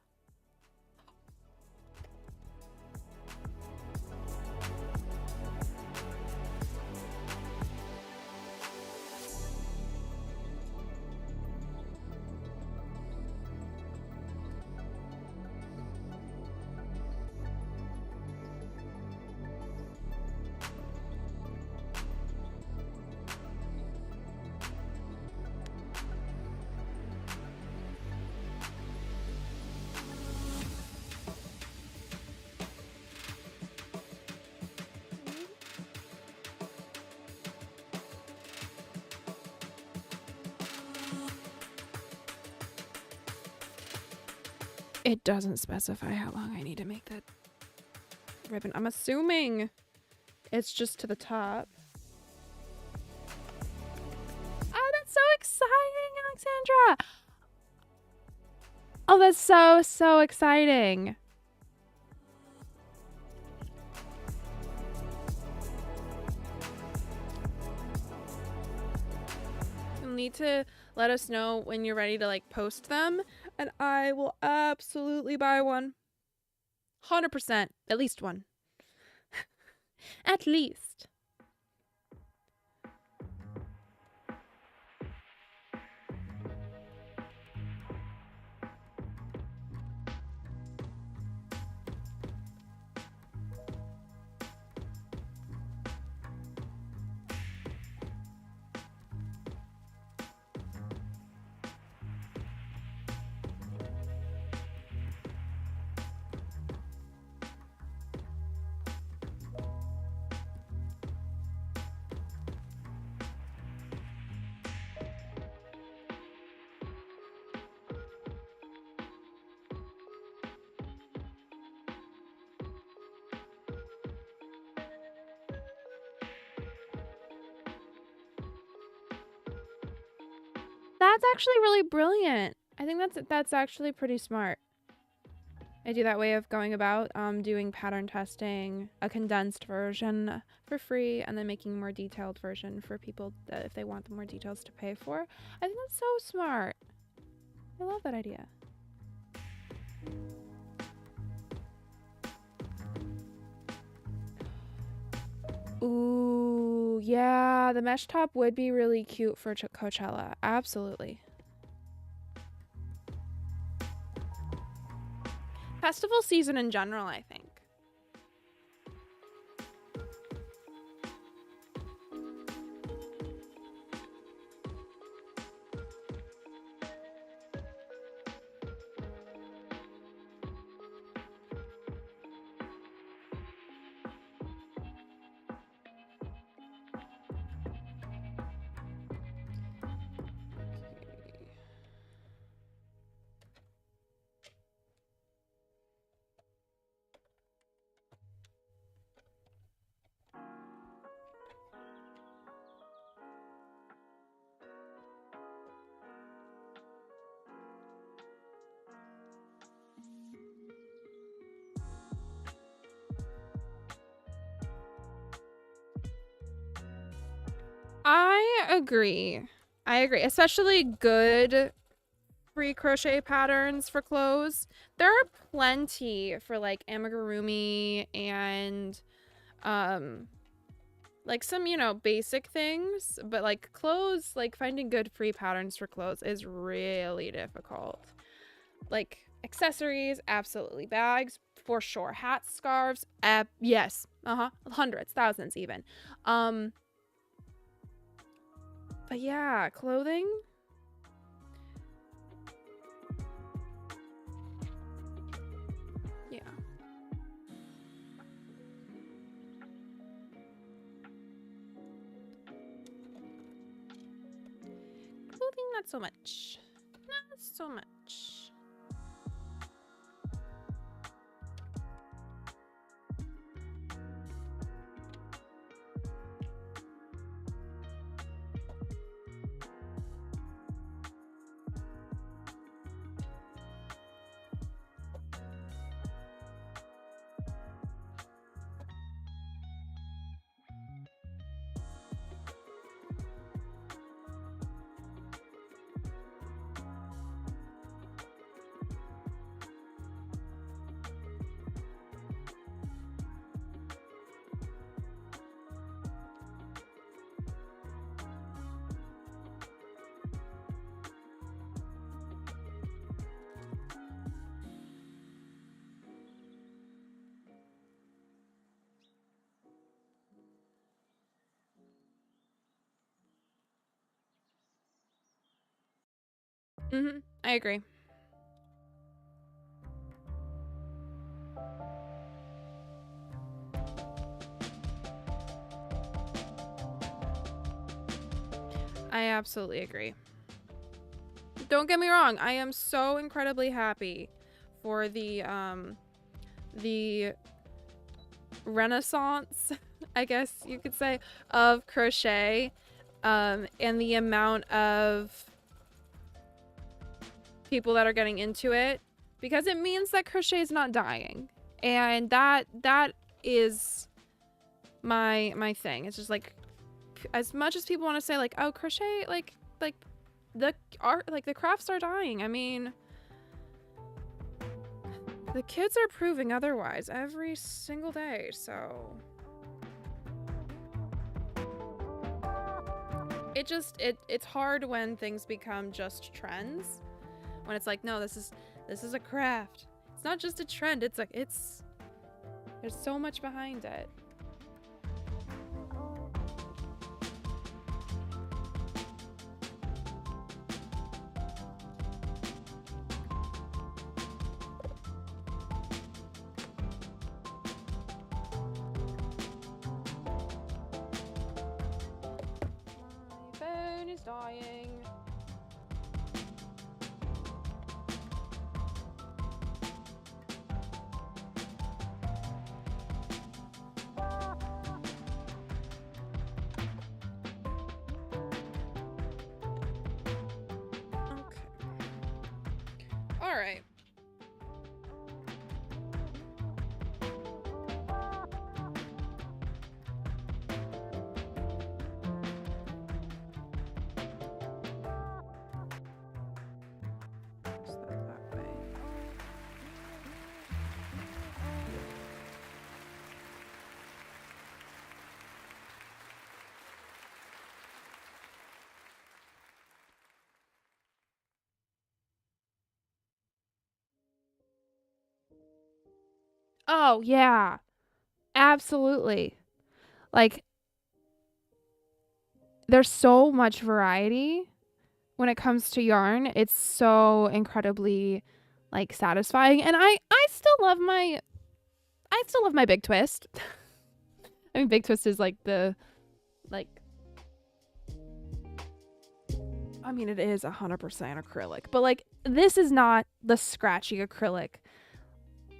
It doesn't specify how long I need to make that ribbon. I'm assuming it's just to the top. Oh, that's so exciting, Alexandra. Oh, that's so exciting. You'll need to let us know when you're ready to like post them, and I will absolutely buy one. 100%, at least one. At least. That's actually really brilliant. I think that's actually pretty smart. I do that way of going about doing pattern testing, a condensed version for free, and then making a more detailed version for people that if they want the more details to pay for. I think that's so smart. I love that idea. Ooh, yeah, the mesh top would be really cute for Coachella. Absolutely. Festival season in general, I think. I agree. Especially good free crochet patterns for clothes. There are plenty for like amigurumi and like some, basic things, but like clothes, like finding good free patterns for clothes is really difficult. Like accessories, absolutely. Bags, for sure. Hats, scarves, yes. Hundreds, thousands even. But yeah, clothing. Yeah. Clothing, not so much. Not so much. I agree. I absolutely agree. Don't get me wrong, I am so incredibly happy for the renaissance, I guess you could say, of crochet, and the amount of people that are getting into it, because it means that crochet is not dying, and that is my thing. It's just like, as much as people want to say like, oh, crochet, like the art, like the crafts are dying, I mean, the kids are proving otherwise every single day, so it's hard when things become just trends, when it's like, no, this is a craft. It's not just a trend, it's like, there's so much behind it. My phone is dying. All right. That way. Oh, yeah. Absolutely. Like, there's so much variety when it comes to yarn. It's so incredibly like satisfying, and I still love my Big Twist. I mean, Big Twist is like like I mean, it is 100% acrylic, but like, this is not the scratchy acrylic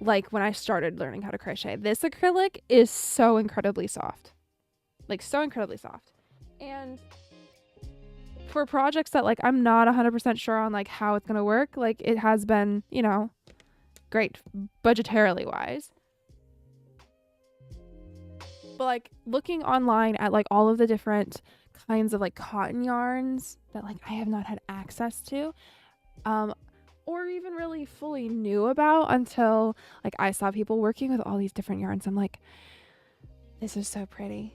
like when I started learning how to crochet. This acrylic is so incredibly soft. Like, so incredibly soft. And for projects that like I'm not 100% sure on like how it's going to work, like, it has been, great budgetarily wise. But like, looking online at like all of the different kinds of like cotton yarns that like I have not had access to, or even really fully knew about until like I saw people working with all these different yarns. I'm like, this is so pretty.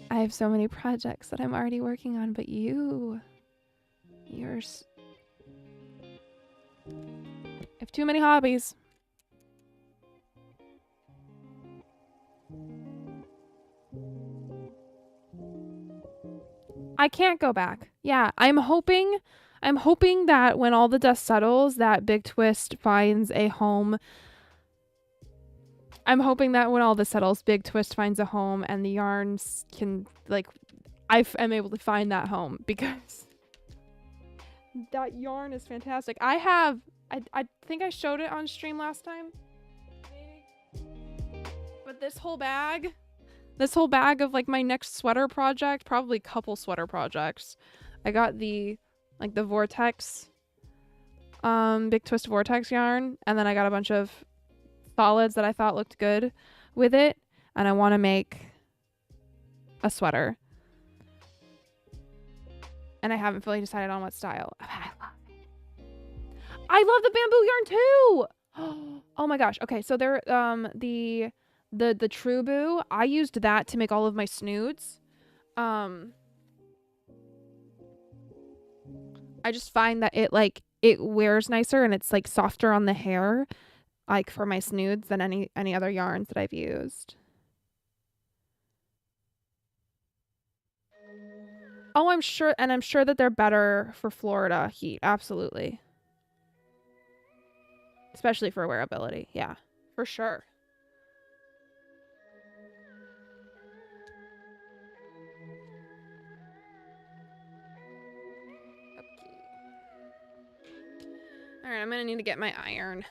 I have so many projects that I'm already working on, but you're I have too many hobbies. I can't go back. Yeah, I'm hoping that when all the dust settles, that Big Twist finds a home. I'm hoping that when all this settles, Big Twist finds a home and the yarns can, like, am able to find that home, because that yarn is fantastic. I think I showed it on stream last time. But this whole bag of like my next sweater project, probably couple sweater projects. I got the Vortex, Big Twist Vortex yarn, and then I got a bunch of solids that I thought looked good with it, and I want to make a sweater. And I haven't fully decided on what style. I love the bamboo yarn too. Oh my gosh. Okay, so there the True Boo, I used that to make all of my snoods. I just find that it wears nicer and it's like softer on the hair, like for my snoods, than any other yarns that I've used. Oh, I'm sure that they're better for Florida heat. Absolutely. Especially for wearability. Yeah, for sure. Okay. All right, I'm gonna need to get my iron.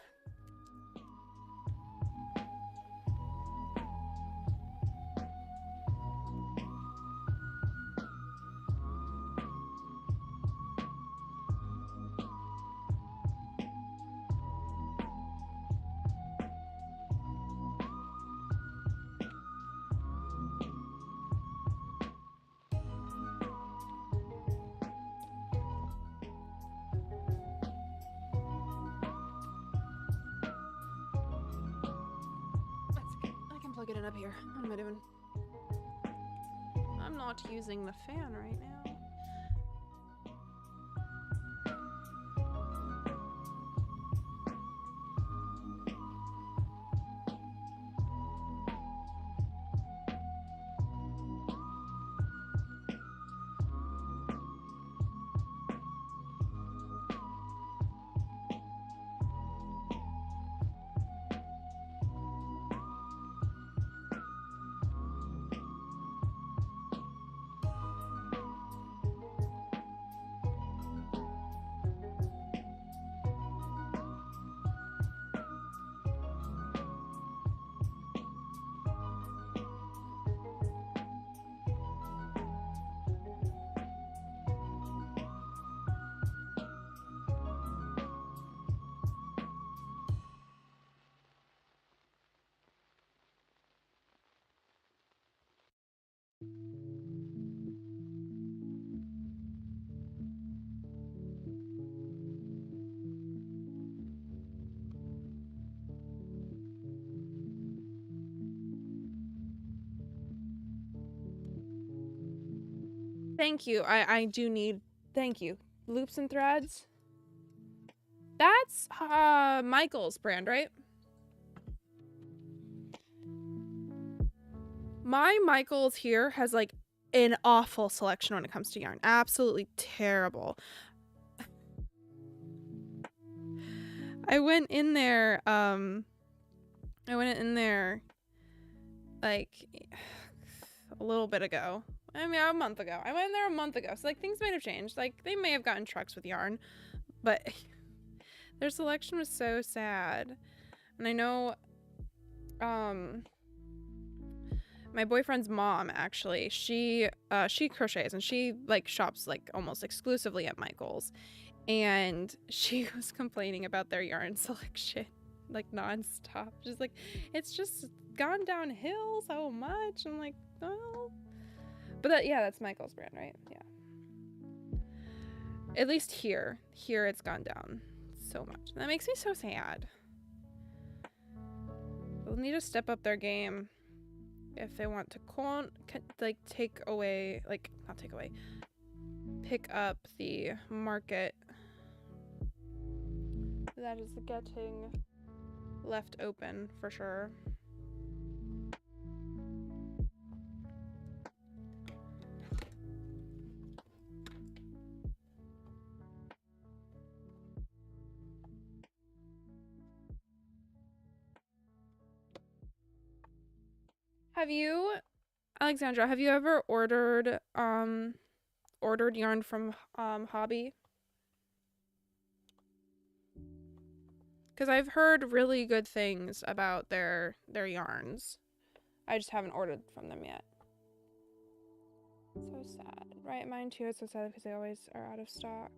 Plug it in up here. What am I doing? I'm not using the fan right now. Thank you. I do need. Thank you. Loops and threads. That's Michael's brand, right? My Michael's here has like an awful selection when it comes to yarn. Absolutely terrible. I went in there like a little bit ago. I mean, a month ago. I went in there a month ago. So like things might have changed. Like they may have gotten trucks with yarn, but their selection was so sad. And I know my boyfriend's mom, actually, she crochets and she like shops like almost exclusively at Michael's, and she was complaining about their yarn selection like nonstop. She's like, it's just gone downhill so much. I'm like, oh, but yeah, that's Michael's brand, right? Yeah. At least here it's gone down so much. That makes me so sad. They'll need to step up their game. if they want to like take away, like not take away, pick up the market that is getting left open for sure. Have you, Alexandra, have you ever ordered yarn from Hobby? Because I've heard really good things about their yarns. I just haven't ordered from them yet. So sad. Right, mine too. It's so sad because they always are out of stock.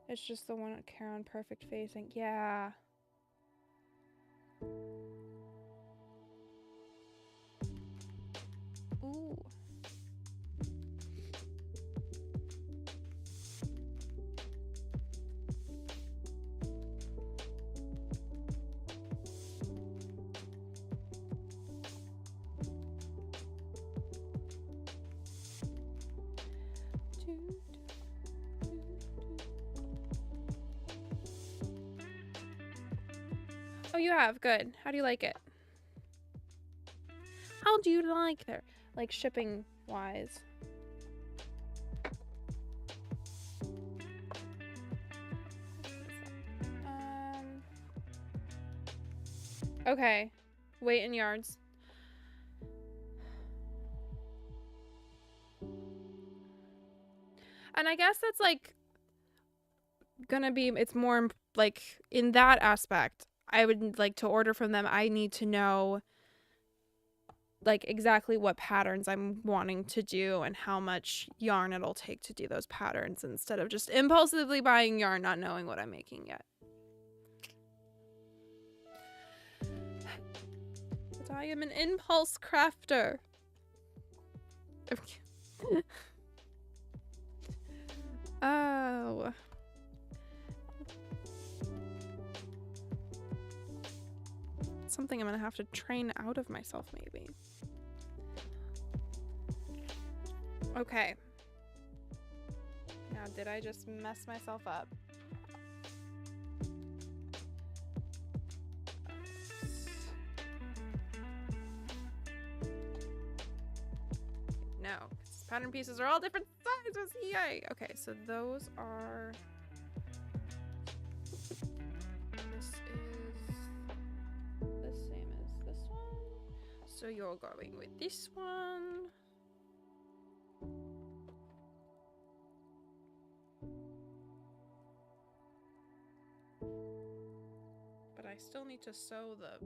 It's just the one at Karen Perfect Facing. Yeah. Ooh. Oh, you have? Good. How do you like it? How do you like their, like, shipping wise? Okay. Weight in yards. And I guess that's like gonna be, it's more like in that aspect, I would like to order from them. I need to know like exactly what patterns I'm wanting to do and how much yarn it'll take to do those patterns instead of just impulsively buying yarn, not knowing what I'm making yet. But I am an impulse crafter. Oh. Something I'm gonna have to train out of myself, maybe. Okay. Now, did I just mess myself up? No, pattern pieces are all different sizes. Yay! Okay, so those are. This is the same as this one. So you're going with this one. But I still need to sew the.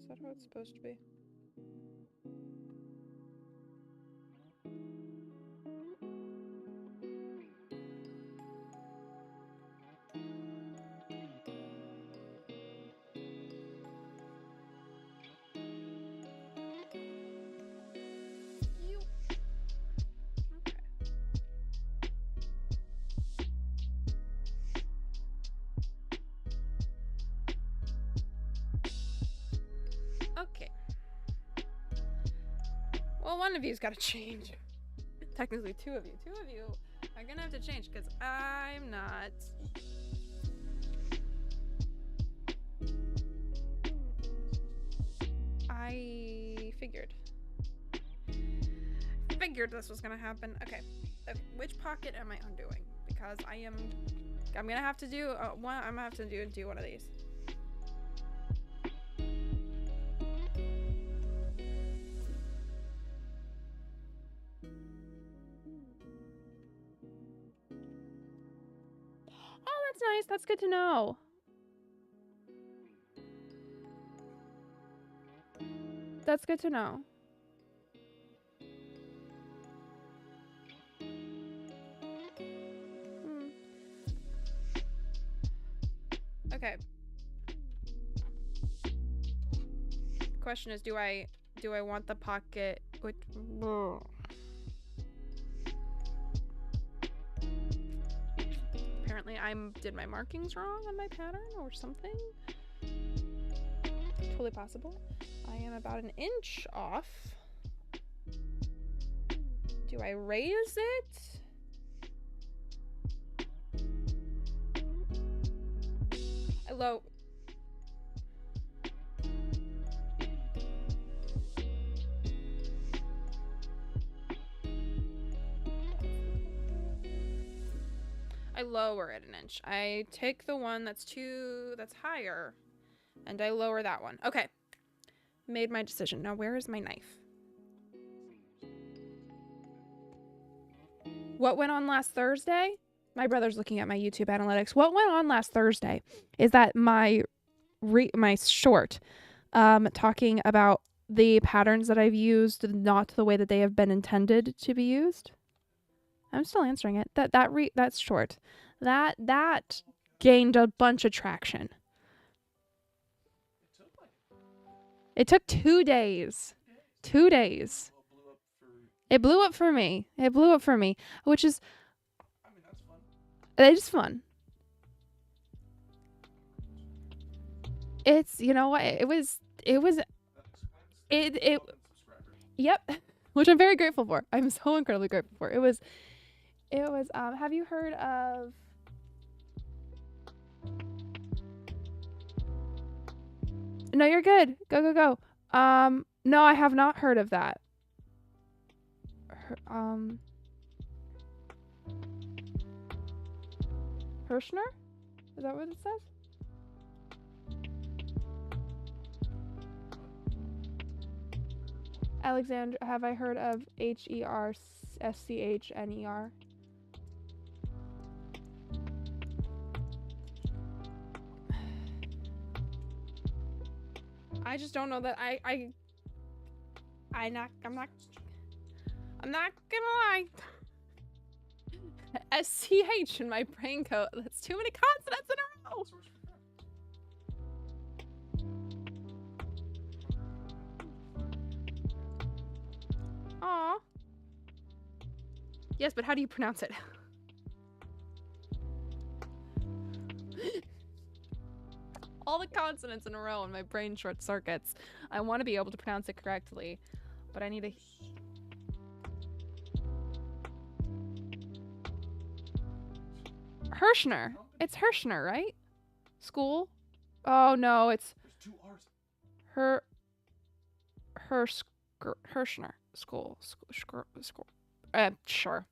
Is that how it's supposed to be? Okay. Well, one of you's got to change. Technically, two of you. Two of you are gonna have to change because I'm not. I figured this was gonna happen. Okay, which pocket am I undoing? Because I'm gonna have to do one. I'm gonna have to do one of these. Oh, that's nice. That's good to know. That's good to know. Okay. Question is, do I Do I want the pocket? Which... Apparently I did my markings wrong on my pattern or something. Totally possible. I am about an inch off. Do I raise it? I lower it an inch. I take the one that's higher, and I lower that one. Okay. Made my decision. Now where is my knife? What went on last Thursday? My brother's looking at my YouTube analytics. What went on last Thursday is that my short talking about the patterns that I've used not the way that they have been intended to be used. I'm still answering it. That's short. That gained a bunch of traction. It took 2 days. 2 days. It blew up for me. Which is, I mean, that's fun. It's fun. It's, you know what? Yep. Which I'm very grateful for. I'm so incredibly grateful for. It was, have you heard of, no, you're good. Go. No, I have not heard of that. Hirschner? Is that what it says? Alexander, have I heard of Herschner? I just don't know that I'm not gonna lie. SCH in my brain code. That's too many consonants in a row. Aw. Yes, but how do you pronounce it? All the consonants in a row and my brain short circuits. I want to be able to pronounce it correctly, but I need a... Hirschner. It's Hirschner, right? School? Oh, no, it's... There's 2 R's. Hirschner. School. Sure.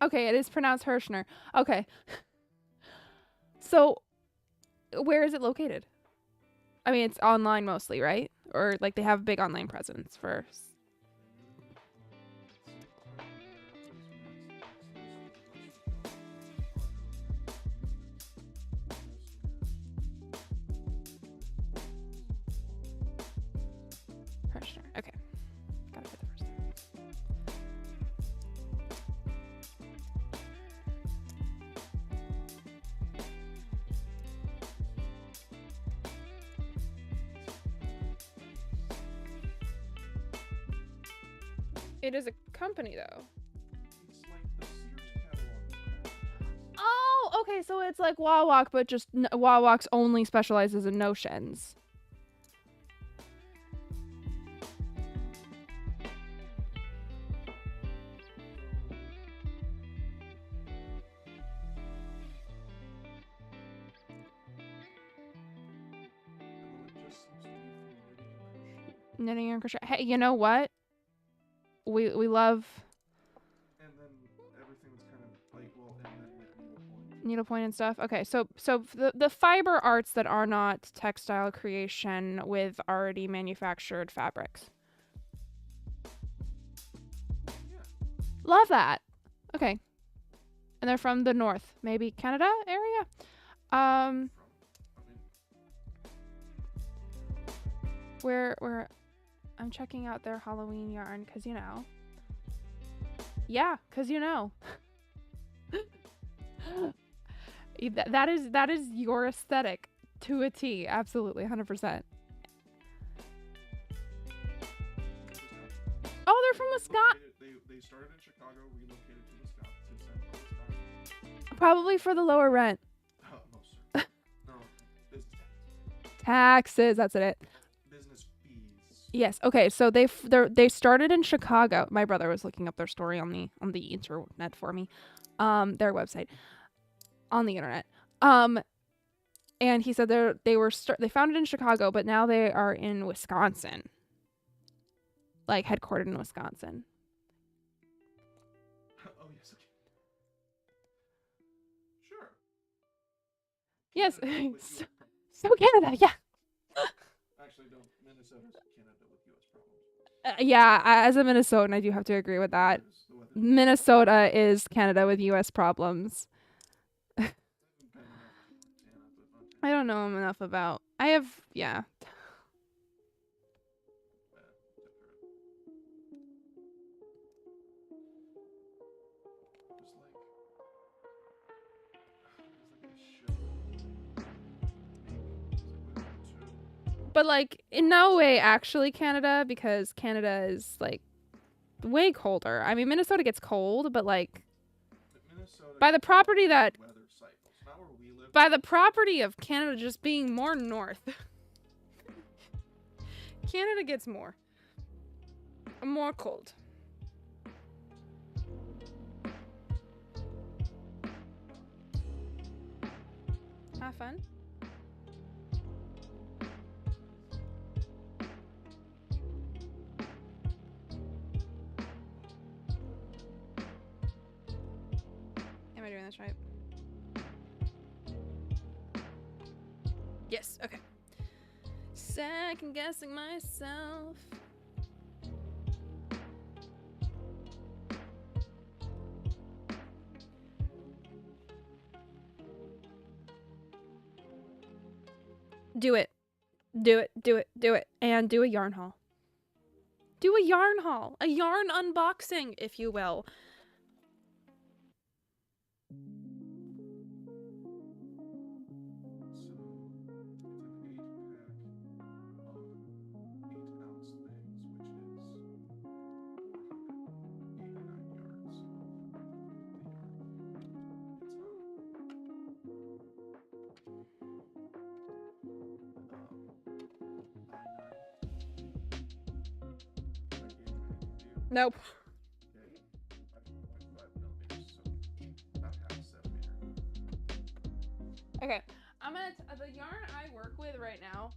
Okay, it is pronounced Hirschner. Okay. So, where is it located? I mean, it's online mostly, right? Or, like, they have a big online presence for... Hirschner. Okay. Gotta put the first name. It is a company, though. It's like the Sears catalog. Oh, okay, so it's like Wawak, but just Wawak's only specializes in notions. Knitting and crochet. Hey, you know what? We love. And then everything was kind of like, well, and then like needlepoint and stuff. Okay, so the fiber arts that are not textile creation with already manufactured fabrics. Yeah. Love that. Okay. And they're from the north, maybe Canada area. Where I'm checking out their Halloween yarn because, you know. Yeah, because, you know. That is your aesthetic to a T. Absolutely, 100%. Oh, they're from Wisconsin. They started in Chicago, relocated to Wisconsin. Probably for the lower rent. Oh, no, sir. No, business taxes. That's it. Business fees. Yes. Okay. So they started in Chicago. My brother was looking up their story on the internet for me, their website, on the internet. And he said they founded in Chicago, but now they are in Wisconsin. Like headquartered in Wisconsin. Oh yes. Okay. Sure. Yes. Canada So Canada, yeah. Actually, no. Minnesota's Canada with U.S. problems. Yeah, as a Minnesotan, I do have to agree with that. Minnesota is Canada with U.S. problems. I don't know enough about. I have, yeah. But like in no way actually Canada, because Canada is like way colder. I mean, Minnesota gets cold, but like by the property that by the property of Canada just being more north. Canada gets more cold. Have fun. Am I doing this right? Yes, okay. Second guessing myself. Do it. Do it, do it, do it. And do a yarn haul. Do a yarn haul. A yarn unboxing, if you will. Nope. Okay, I'm gonna the yarn I work with right now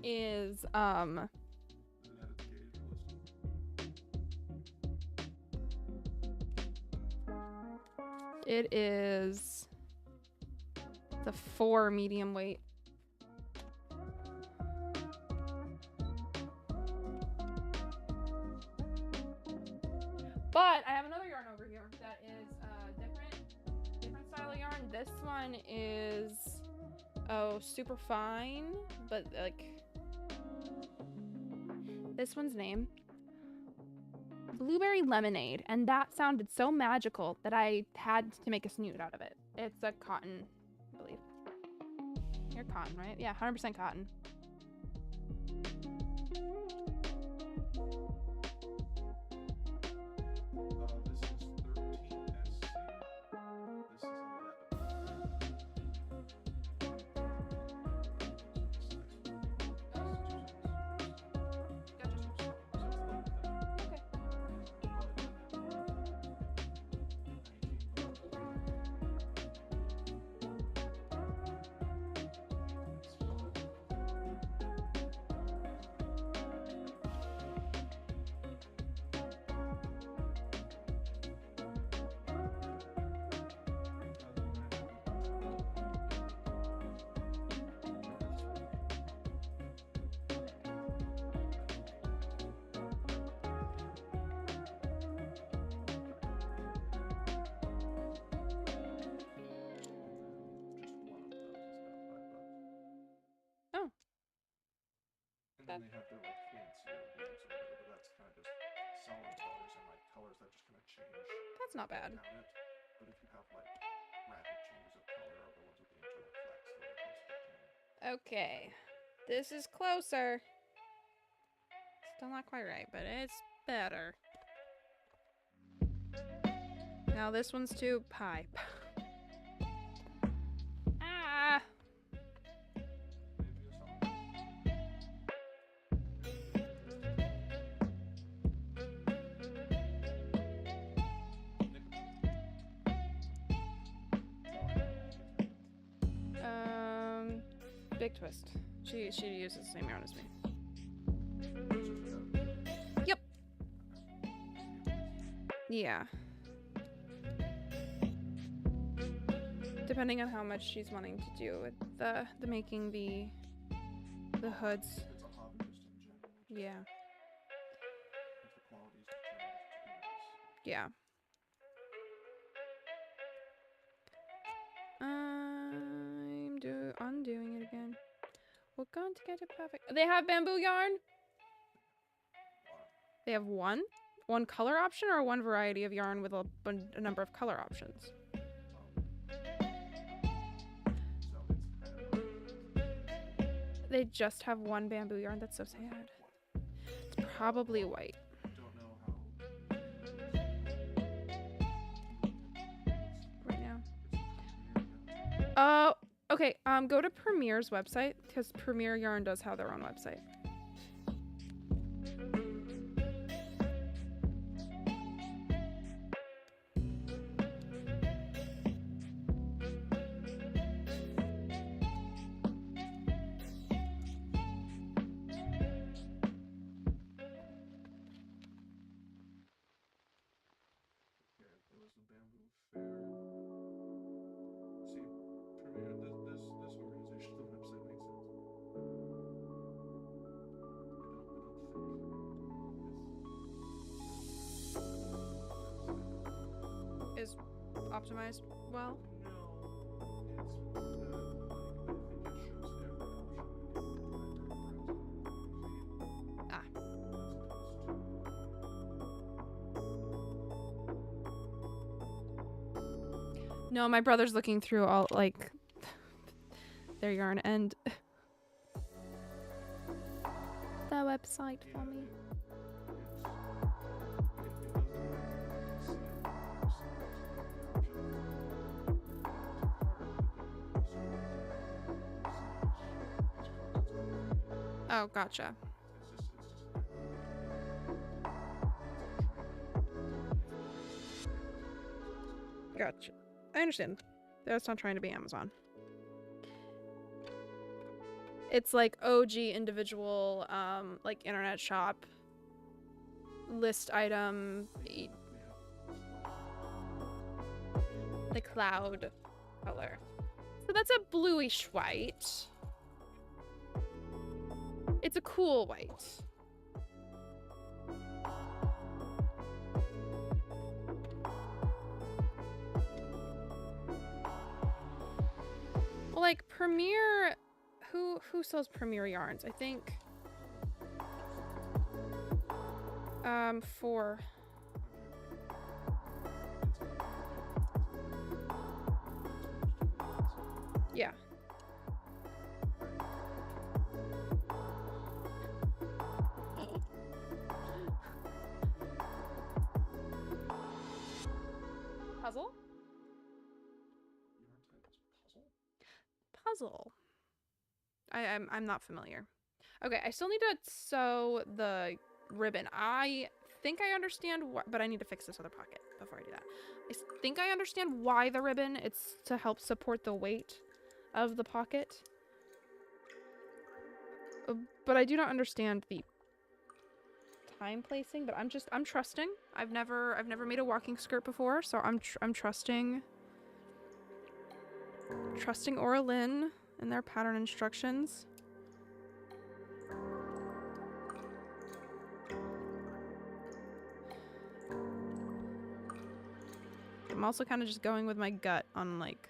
is it is the 4 medium weight. But I have another yarn over here that is different style of yarn. This one is super fine, but like this one's name Blueberry Lemonade, and that sounded so magical that I had to make a snoot out of it. It's a cotton, I believe. You're cotton, right? Yeah, 100% cotton. that. And they have their like fancier beads or whatever, but that's kind of just solid colors and like colors that just kind of change That's not bad. down it. But if you have like rapid changes of color or the ones with the internal flex, those are close to being. Okay. This is closer. Still not quite right, but it's better. Now this one's too high. Ah! Maybe a solid. Big twist. She uses the same yarn as me. Yep. Yeah. Depending on how much she's wanting to do with the making the hoods. It's a hobbyist in general. Yeah. If the quality is determined to be nice. Yeah. I'm undoing it again. We're going to get it perfect. They have bamboo yarn? They have one color option or one variety of yarn with a number of color options? So it's kind of They just have one bamboo yarn. That's so sad. It's probably white. don't know how Right now. it's Oh, okay. Go to Premier's website because Premier Yarn does have their own website. Here, there was the bamboo fair. See, Premier, this organization, the website makes sense. I don't think Is optimized well. no, it's the like I think it shows every option. Ah. No, my brother's looking through all like their yarn and the website for me. Oh, gotcha. Gotcha. I understand. That's not trying to be Amazon. It's like OG individual, like internet shop, list item, the cloud color. So that's a bluish white. It's a cool white. Well, like Premier, who sells Premier yarns? I think for yeah. Puzzle? Puzzle. I'm not familiar. Okay, I still need to sew the ribbon. I think I understand what, but I need to fix this other pocket before I do that. I think I understand why the ribbon. It's to help support the weight of the pocket. But I do not understand the time placing, but I'm trusting. I've never made a walking skirt before, so I'm trusting Aura Lynn and their pattern instructions. I'm also kind of just going with my gut on like,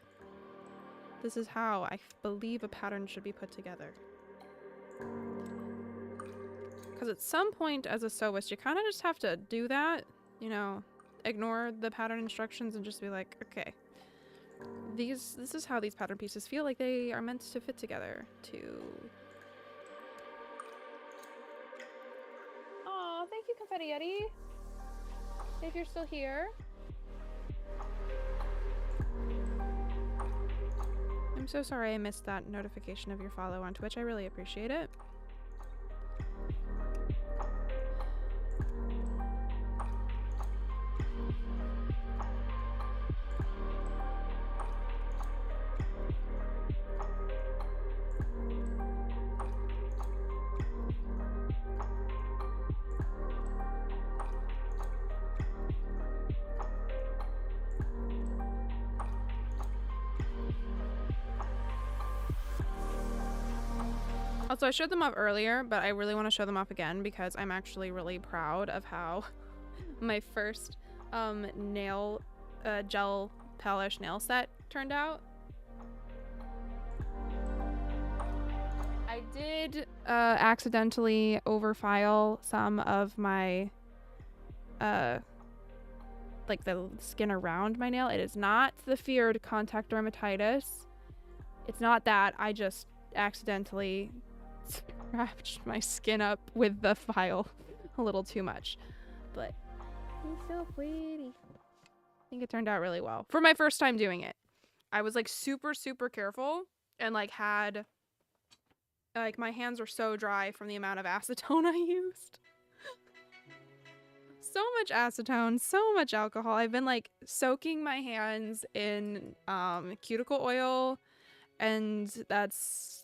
this is how I believe a pattern should be put together. Because at some point as a sewist, you kind of just have to do that, you know, ignore the pattern instructions and just be like, okay, this is how these pattern pieces feel like they are meant to fit together to... Aw, thank you, Confetti Yeti. If you're still here. I'm so sorry I missed that notification of your follow on Twitch. I really appreciate it. Also, I showed them off earlier, but I really want to show them off again because I'm actually really proud of how my first nail gel polish nail set turned out. I did accidentally overfile some of my like the skin around my nail. It is not the feared contact dermatitis. It's not that. I just accidentally scratched my skin up with the file a little too much, but he's so pretty. I think it turned out really well for my first time doing it. I was like super careful and like had like my hands were so dry from the amount of acetone I used. So much acetone, so much alcohol. I've been like soaking my hands in cuticle oil, and that's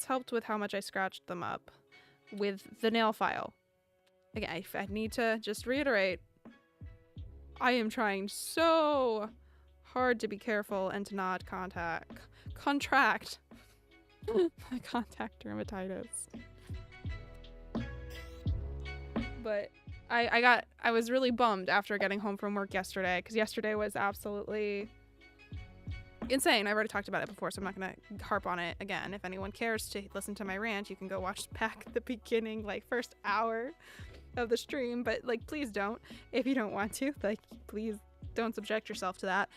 helped with how much I scratched them up with the nail file. Again, I need to just reiterate, I am trying so hard to be careful and to not contract my contact dermatitis. But I was really bummed after getting home from work yesterday, because yesterday was absolutely insane. I've already talked about it before, so I'm not gonna harp on it again. If anyone cares to listen to my rant, you can go watch back the beginning, like first hour of the stream, but like please don't if you don't want to. Like please don't subject yourself to that.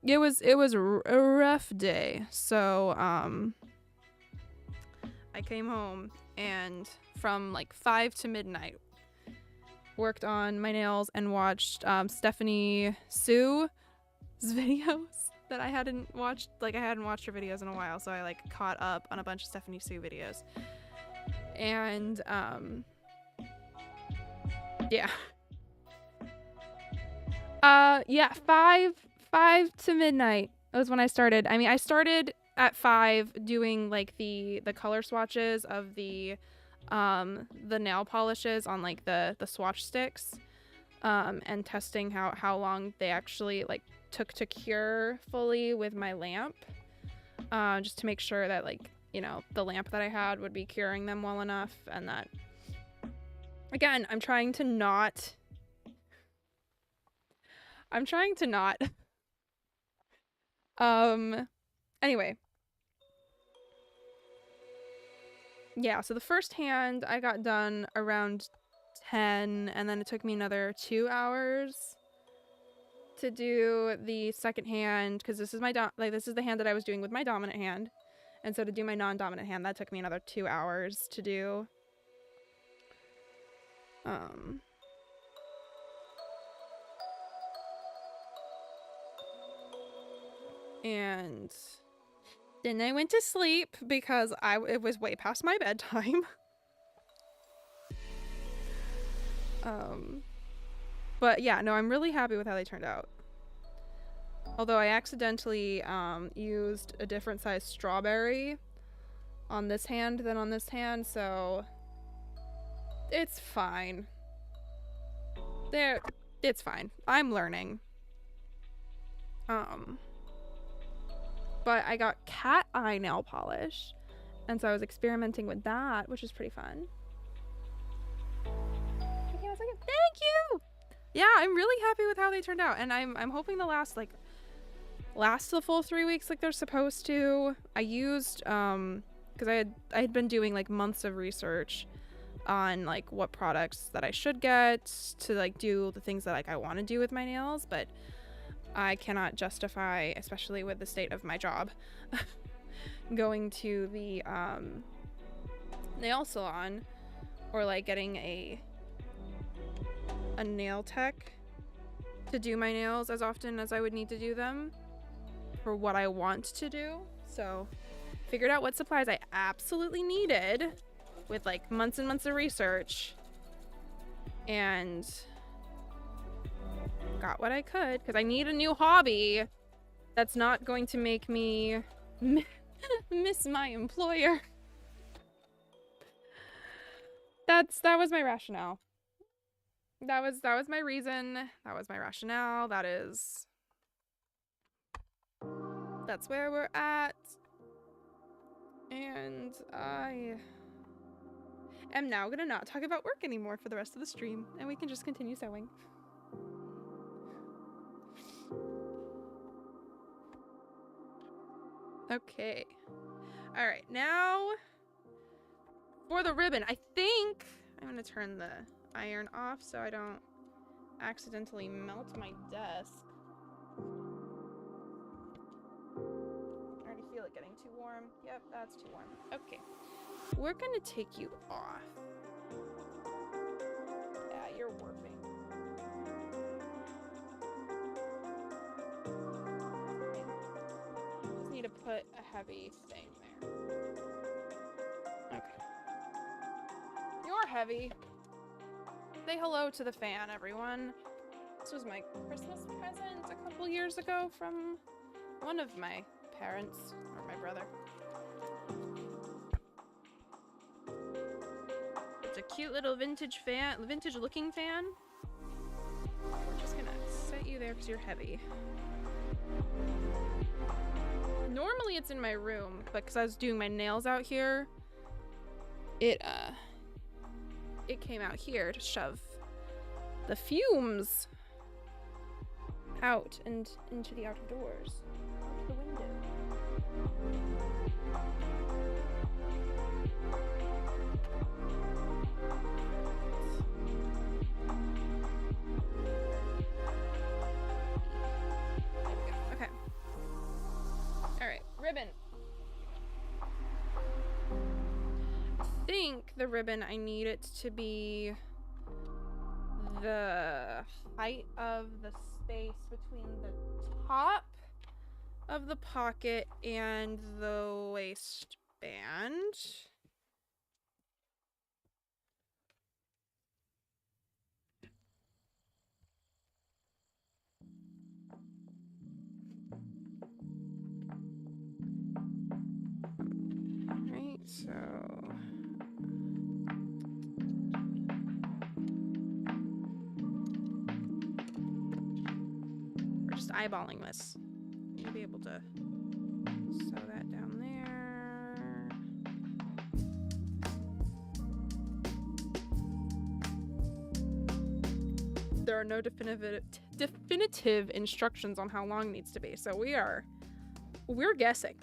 It was a rough day. So I came home and from like 5 to midnight worked on my nails and watched Stephanie Sue's videos that I hadn't watched. Like I hadn't watched her videos in a while, so I like caught up on a bunch of Stephanie Sue videos. And yeah. Yeah, 5 to midnight was when I started. I mean, I started at 5 doing like the color swatches of the nail polishes on like the swatch sticks, and testing how long they actually like took to cure fully with my lamp, just to make sure that like, you know, the lamp that I had would be curing them well enough. And that, again, I'm trying to not anyway, yeah, so the first hand I got done around 10, and then it took me another 2 hours to do the second hand, because this is my this is the hand that I was doing with my dominant hand, and so to do my non-dominant hand, that took me another 2 hours to do. And then I went to sleep because it was way past my bedtime. But yeah, no, I'm really happy with how they turned out. Although I accidentally used a different size strawberry on this hand than on this hand, so it's fine. It's fine. I'm learning. But I got cat eye nail polish, and so I was experimenting with that, which is pretty fun. Thank you! Yeah, I'm really happy with how they turned out, and I'm hoping to last the full 3 weeks like they're supposed to. I used because I had been doing like months of research on like what products that I should get to like do the things that like I want to do with my nails, but I cannot justify, especially with the state of my job, going to the nail salon or like getting a nail tech to do my nails as often as I would need to do them for what I want to do. So figured out what supplies I absolutely needed with like months and months of research, and got what I could because I need a new hobby that's not going to make me miss my employer. That was my rationale. That was my reason. That was my rationale. That's where we're at. And I am now gonna not talk about work anymore for the rest of the stream, and we can just continue sewing. Okay. All right, now for the ribbon. I think I'm gonna turn the iron off so I don't accidentally melt my desk. I already feel it getting too warm. Yep, that's too warm. Okay. We're gonna take you off. Yeah, you're warping. Just need to put a heavy thing there. Okay. You're heavy. Say hello to the fan, everyone. This was my Christmas present a couple years ago from one of my parents, or my brother. It's a cute little vintage looking fan. We're just gonna set you there because you're heavy. Normally it's in my room, but because I was doing my nails out here, it came out here to shove the fumes out and into the outdoors, out the window. There we go. Okay. All right, ribbon. I think the ribbon, I need it to be the height of the space between the top of the pocket and the waistband. Right, so we're just eyeballing this. You'll be able to sew that down there. There are no definitive instructions on how long it needs to be, so we're guessing.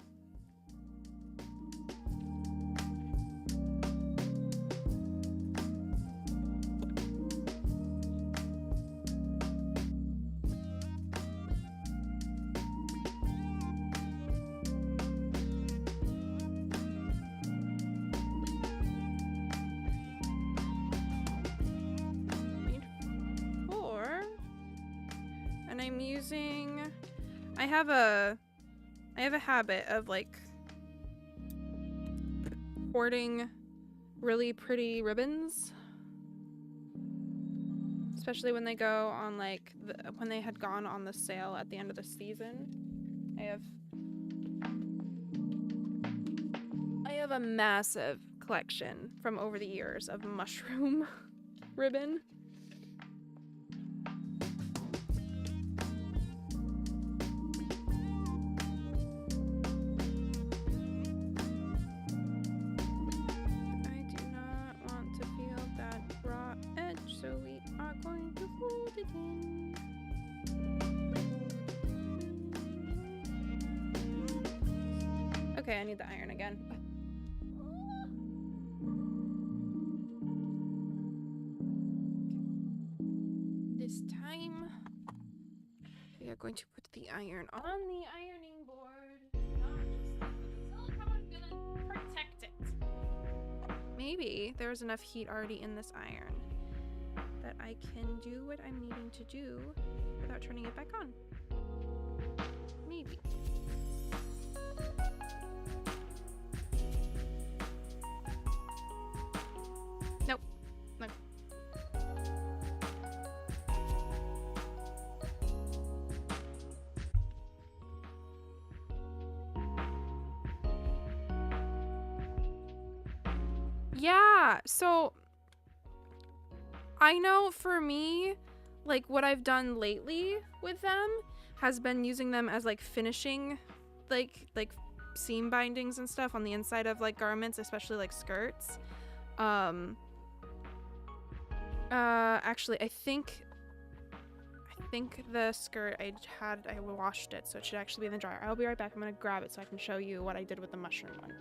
I have a habit of like hoarding really pretty ribbons, especially when they go on like when they had gone on the sale at the end of the season. I have a massive collection from over the years of mushroom ribbon. Okay, I need the iron again. going to put the iron on the ironing board. Not just the silicone is gonna protect it. Maybe there's enough heat already in this iron that I can do what I'm needing to do without turning it back on. Maybe. Nope. Nope. Yeah, so I know for me, like what I've done lately with them has been using them as like finishing like seam bindings and stuff on the inside of like garments, especially like skirts. Actually I think the skirt I washed it, so it should actually be in the dryer. I'll be right back. I'm gonna grab it so I can show you what I did with the mushroom one.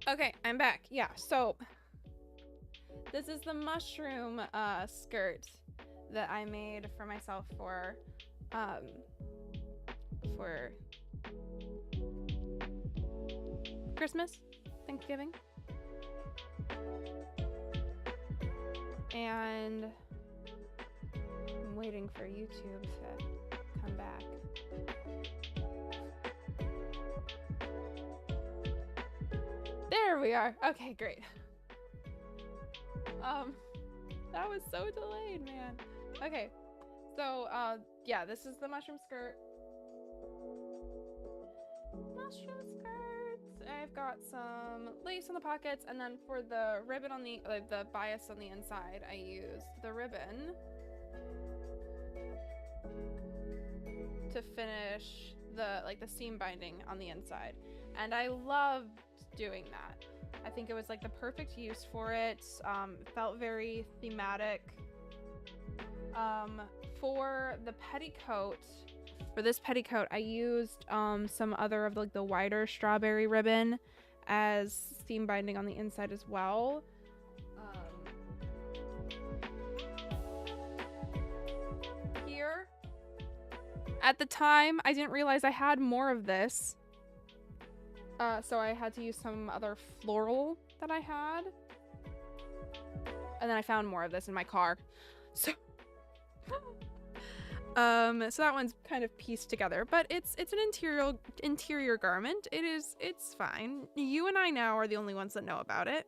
Okay, I'm back. Yeah, so this is the mushroom skirt that I made for myself for Christmas, Thanksgiving. And I'm waiting for YouTube to come back. There we are. Okay, great. That was so delayed, man. Okay, so yeah, this is the mushroom skirt. Mushroom skirt. I've got some lace in the pockets, and then for the ribbon on the bias on the inside, I used the ribbon to finish the seam binding on the inside, and I loved doing that. I think it was like the perfect use for it. Felt very thematic. For the petticoat, for this petticoat, I used some other of like the wider strawberry ribbon as seam binding on the inside as well. Here, at the time, I didn't realize I had more of this. So I had to use some other floral that I had. And then I found more of this in my car. So so that one's kind of pieced together, but it's an interior garment. It's fine. You and I now are the only ones that know about it.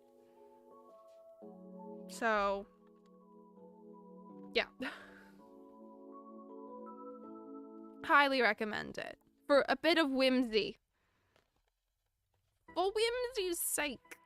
So yeah. Highly recommend it for a bit of whimsy. For whimsy's sake.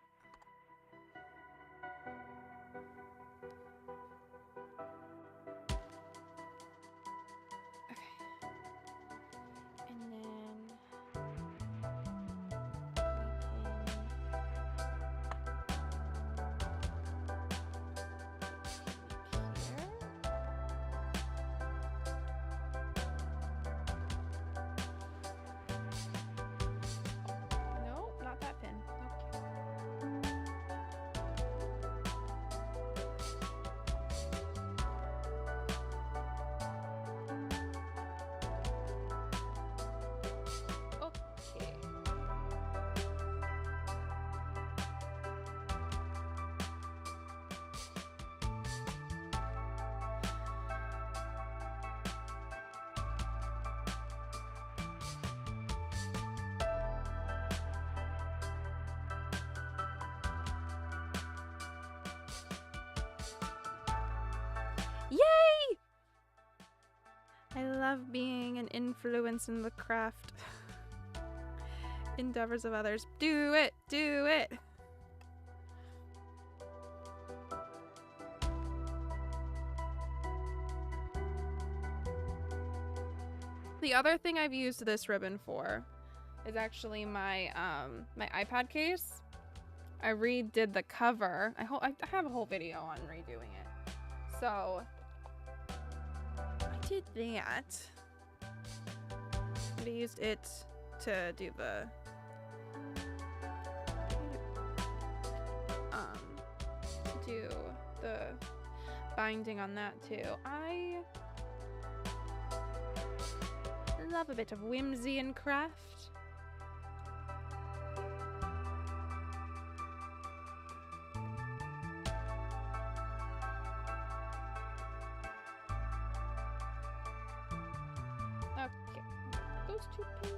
love being an influence in the craft endeavors of others. Do it! Do it! The other thing I've used this ribbon for is actually my my iPad case. I redid the cover. I have a whole video on redoing it. So I did that. I used it to do the binding on that too. I love a bit of whimsy and craft. Okay, those two pinned.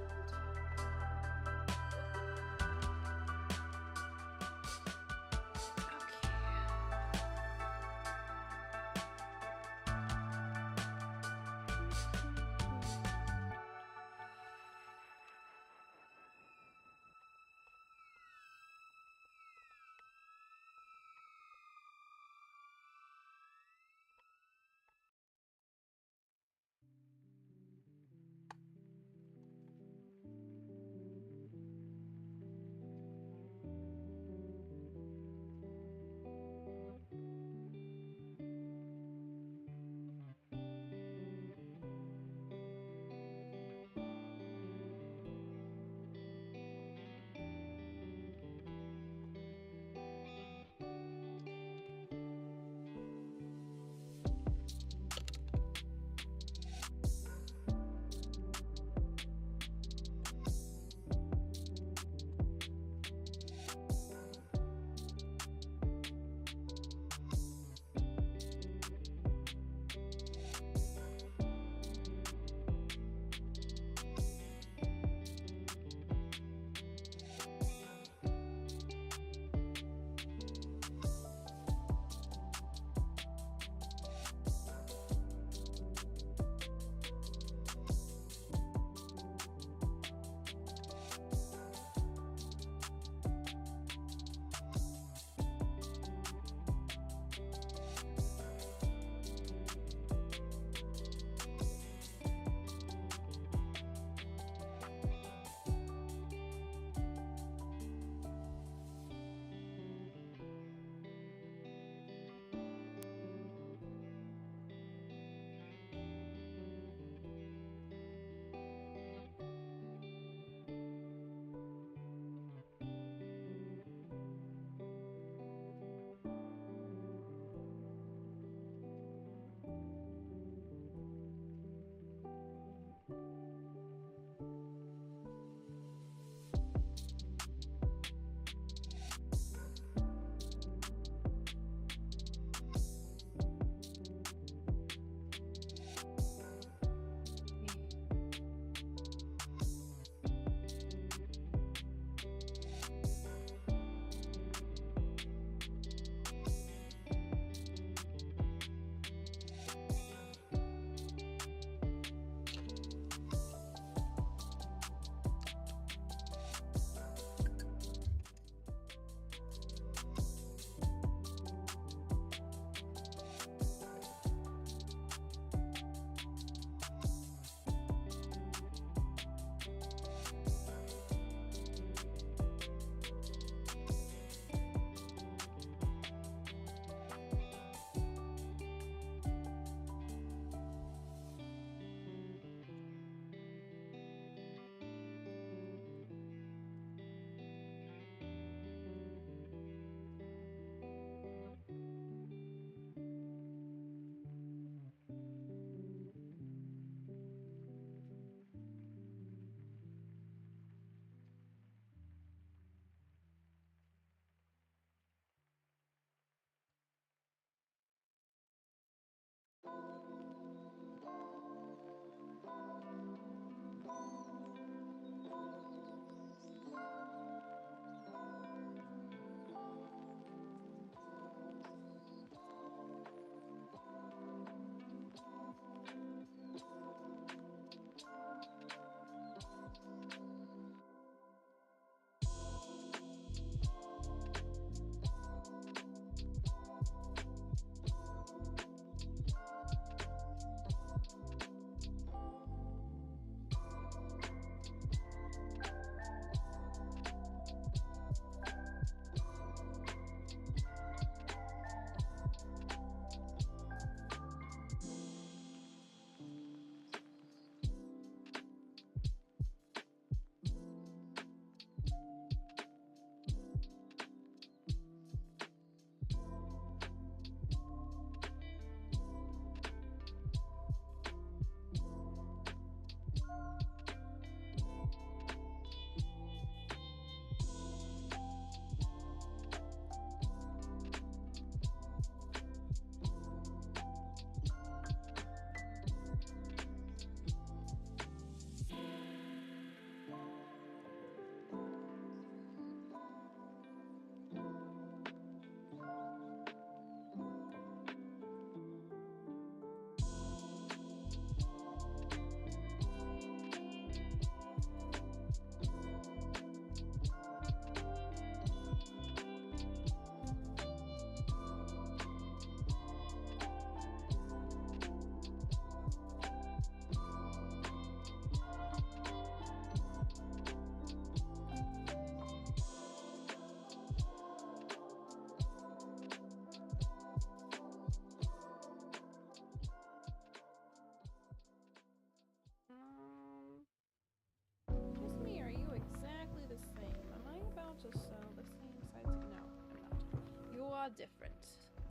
are different.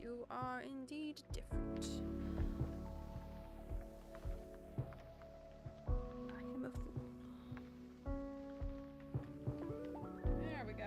You are indeed different. I am a fool. There we go.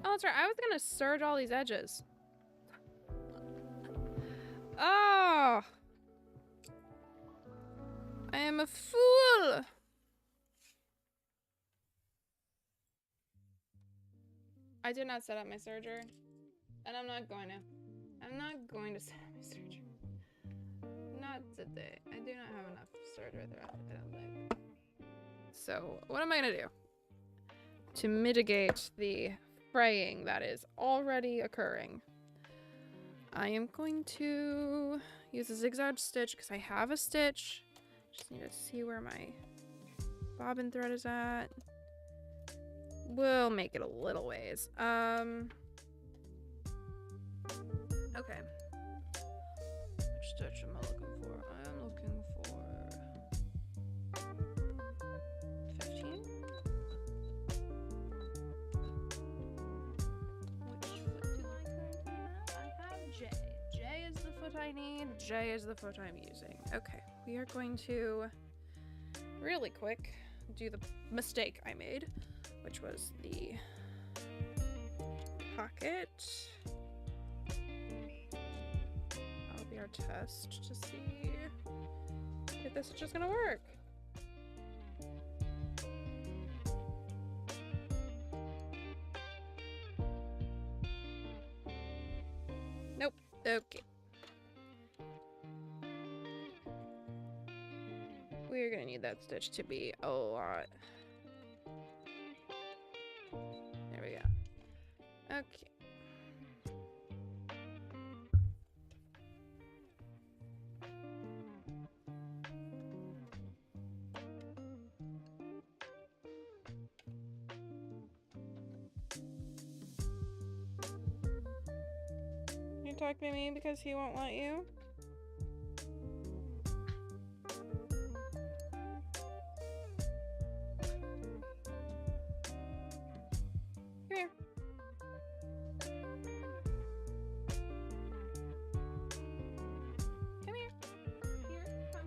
Oh, that's right. I was gonna serge all these edges. Oh! I am a fool! I did not set up my serger. And I'm not going to. I'm not going to set up my serger. Not today. I do not have enough serger thread, I don't think. So, what am I gonna do? To mitigate the fraying that is already occurring, I am going to use a zigzag stitch because I have a stitch. Just need to see where my bobbin thread is at. We'll make it a little ways. Okay. Which stitch am I looking for? I am looking for 15. Which foot do I currently have? I have J. J is the foot I need. J is the foot I'm using. Okay, we are going to really quick do the mistake I made, which was the pocket. That'll be our test to see if this is just gonna work. Nope. Okay. We're gonna need that stitch to be a lot. There we go. Okay. You talk to me because he won't let you? Come here. Come here. Here, come.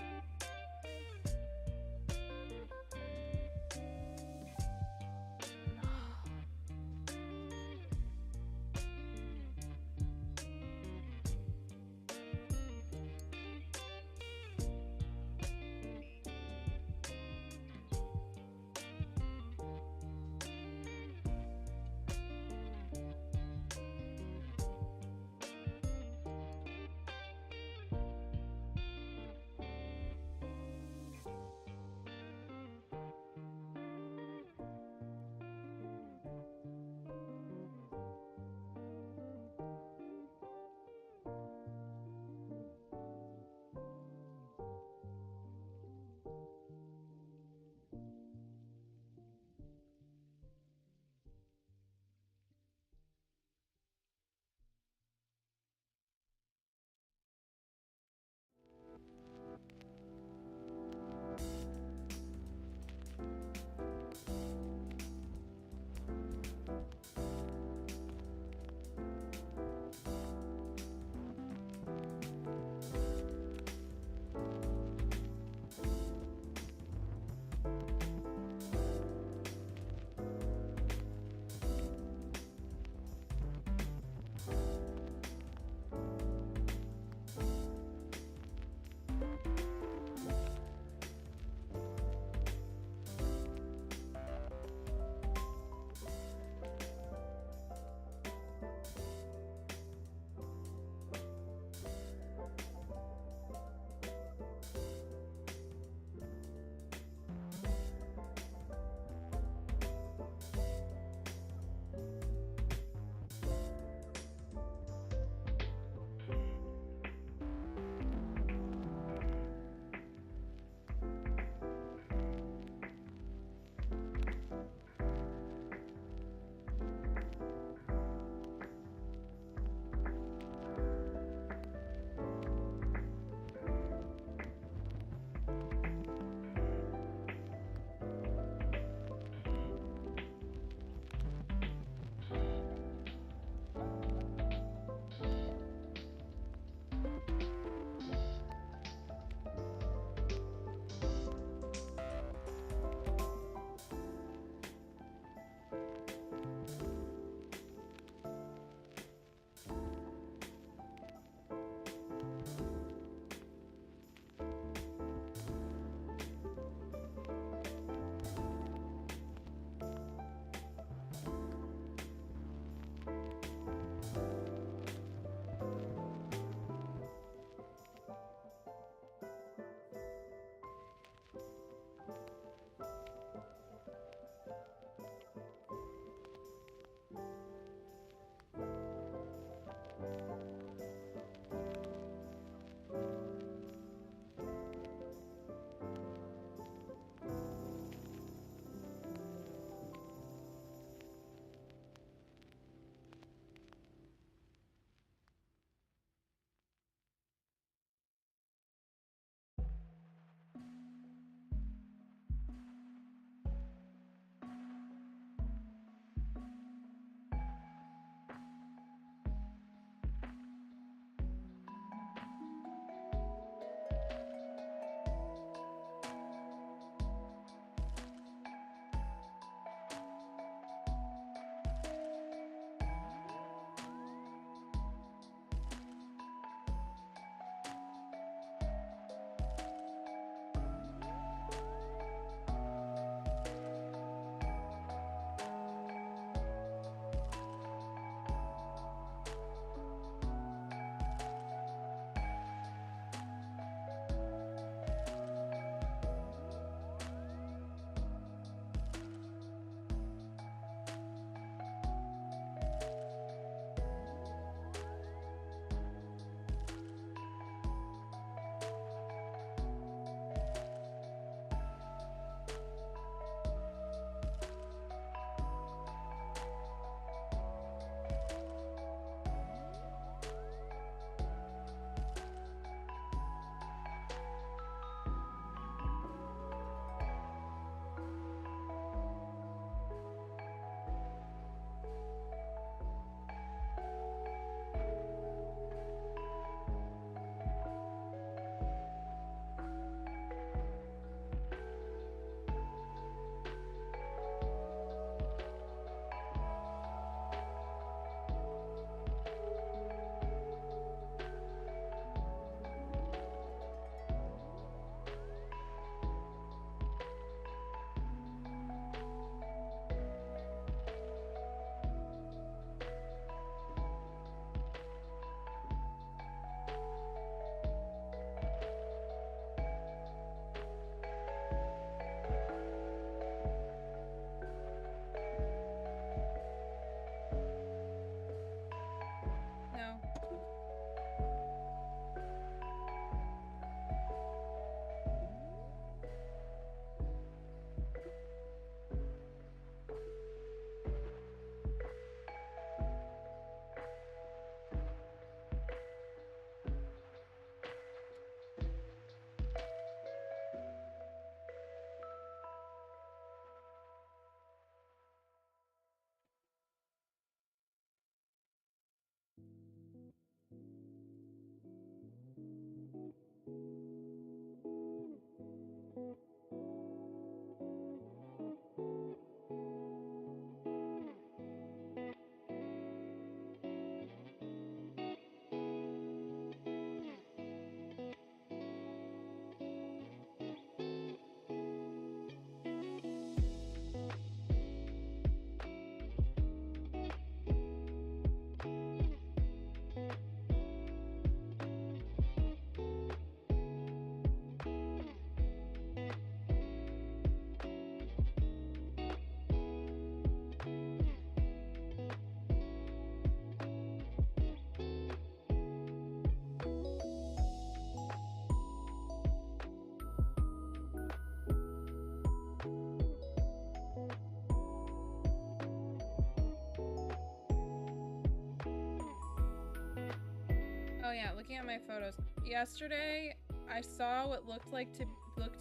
yeah, looking at my photos. Yesterday, I saw what looked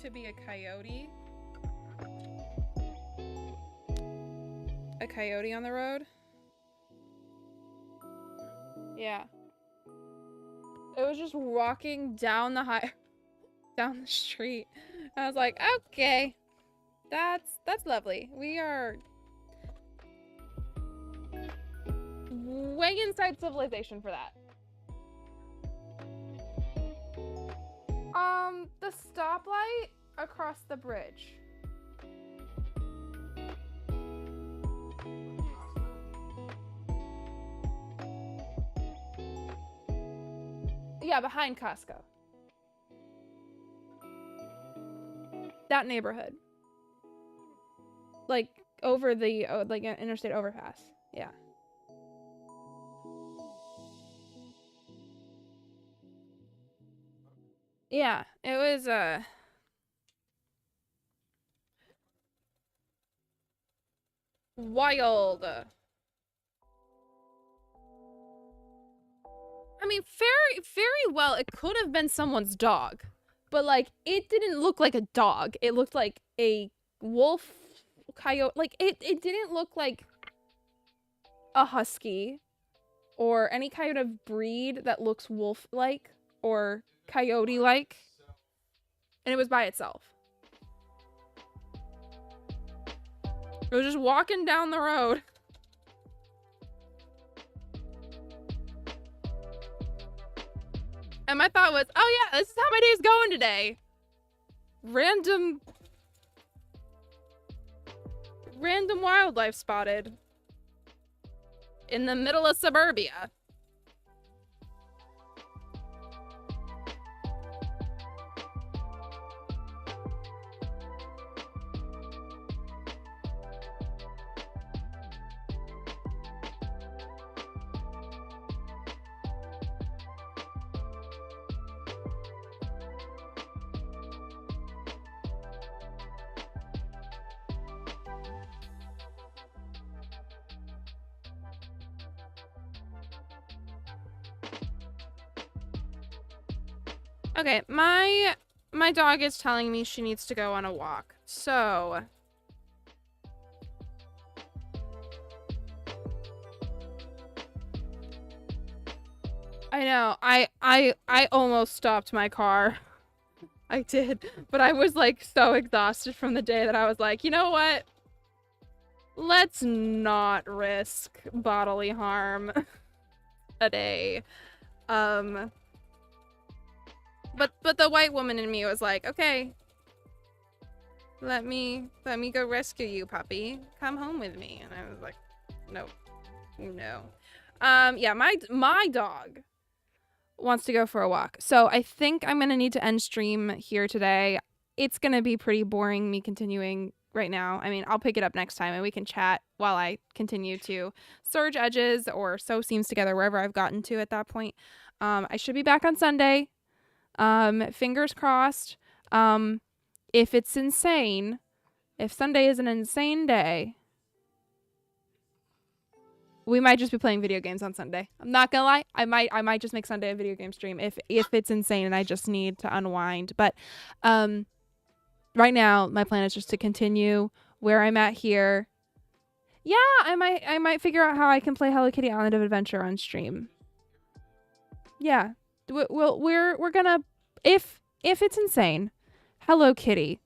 to be a coyote. A coyote on the road. Yeah. It was just walking down down the street. I was like, okay, that's lovely. We are way inside civilization for that. The stoplight across the bridge. Yeah, behind Costco. That neighborhood. Like over the like interstate overpass. Yeah. Yeah, it was wild. I mean, very well, it could have been someone's dog. But, like, it didn't look like a dog. It looked like a wolf, coyote. Like, it didn't look like a husky or any kind of breed that looks wolf-like or coyote-like. And it was by itself. It was just walking down the road. And my thought was, oh yeah, this is how my day's going today. Random wildlife spotted in the middle of suburbia. Okay, my dog is telling me she needs to go on a walk. So I know. I almost stopped my car. I did, but I was like so exhausted from the day that I was like, you know what? Let's not risk bodily harm a day. But the white woman in me was like, okay, let me go rescue you, puppy. Come home with me. And I was like, no. Yeah, my dog wants to go for a walk. So I think I'm gonna need to end stream here today. It's gonna be pretty boring me continuing right now. I mean, I'll pick it up next time and we can chat while I continue to serge edges or sew seams together wherever I've gotten to at that point. I should be back on Sunday. Fingers crossed. If it's insane, if Sunday is an insane day, we might just be playing video games on Sunday. I'm not gonna lie. I might just make Sunday a video game stream if it's insane and I just need to unwind. But right now my plan is just to continue where I'm at here. Yeah, I might figure out how I can play Hello Kitty Island of Adventure on stream. Yeah. We're gonna, if it's insane, Hello Kitty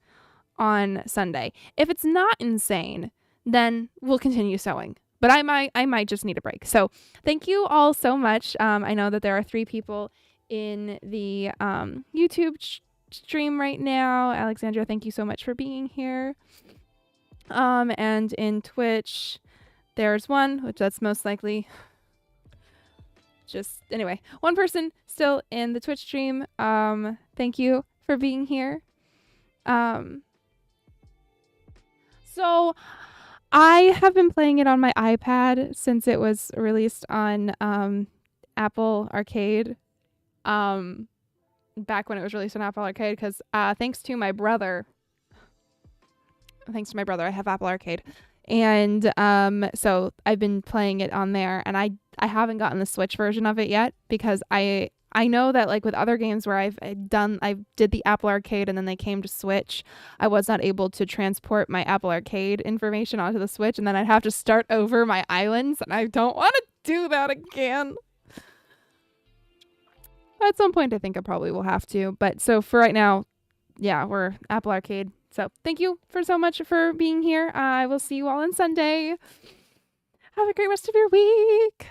on Sunday. If it's not insane, then we'll continue sewing. But I might just need a break. So thank you all so much. I know that there are 3 people in the YouTube stream right now. Alexandra, thank you so much for being here. And in Twitch, there's 1, which that's most likely just, anyway, 1 person still in the Twitch stream. Thank you for being here. So I have been playing it on my iPad since it was released on Apple Arcade. Back when it was released on Apple Arcade, because thanks to my brother, I have Apple Arcade. And so I've been playing it on there, and I haven't gotten the Switch version of it yet because I I know that like with other games where I did the Apple Arcade and then they came to Switch, I was not able to transport my Apple Arcade information onto the Switch, and then I'd have to start over my islands, and I don't want to do that again. At some point, I think I probably will have to. But so for right now, yeah, we're Apple Arcade. So thank you for so much for being here. I will see you all on Sunday. Have a great rest of your week.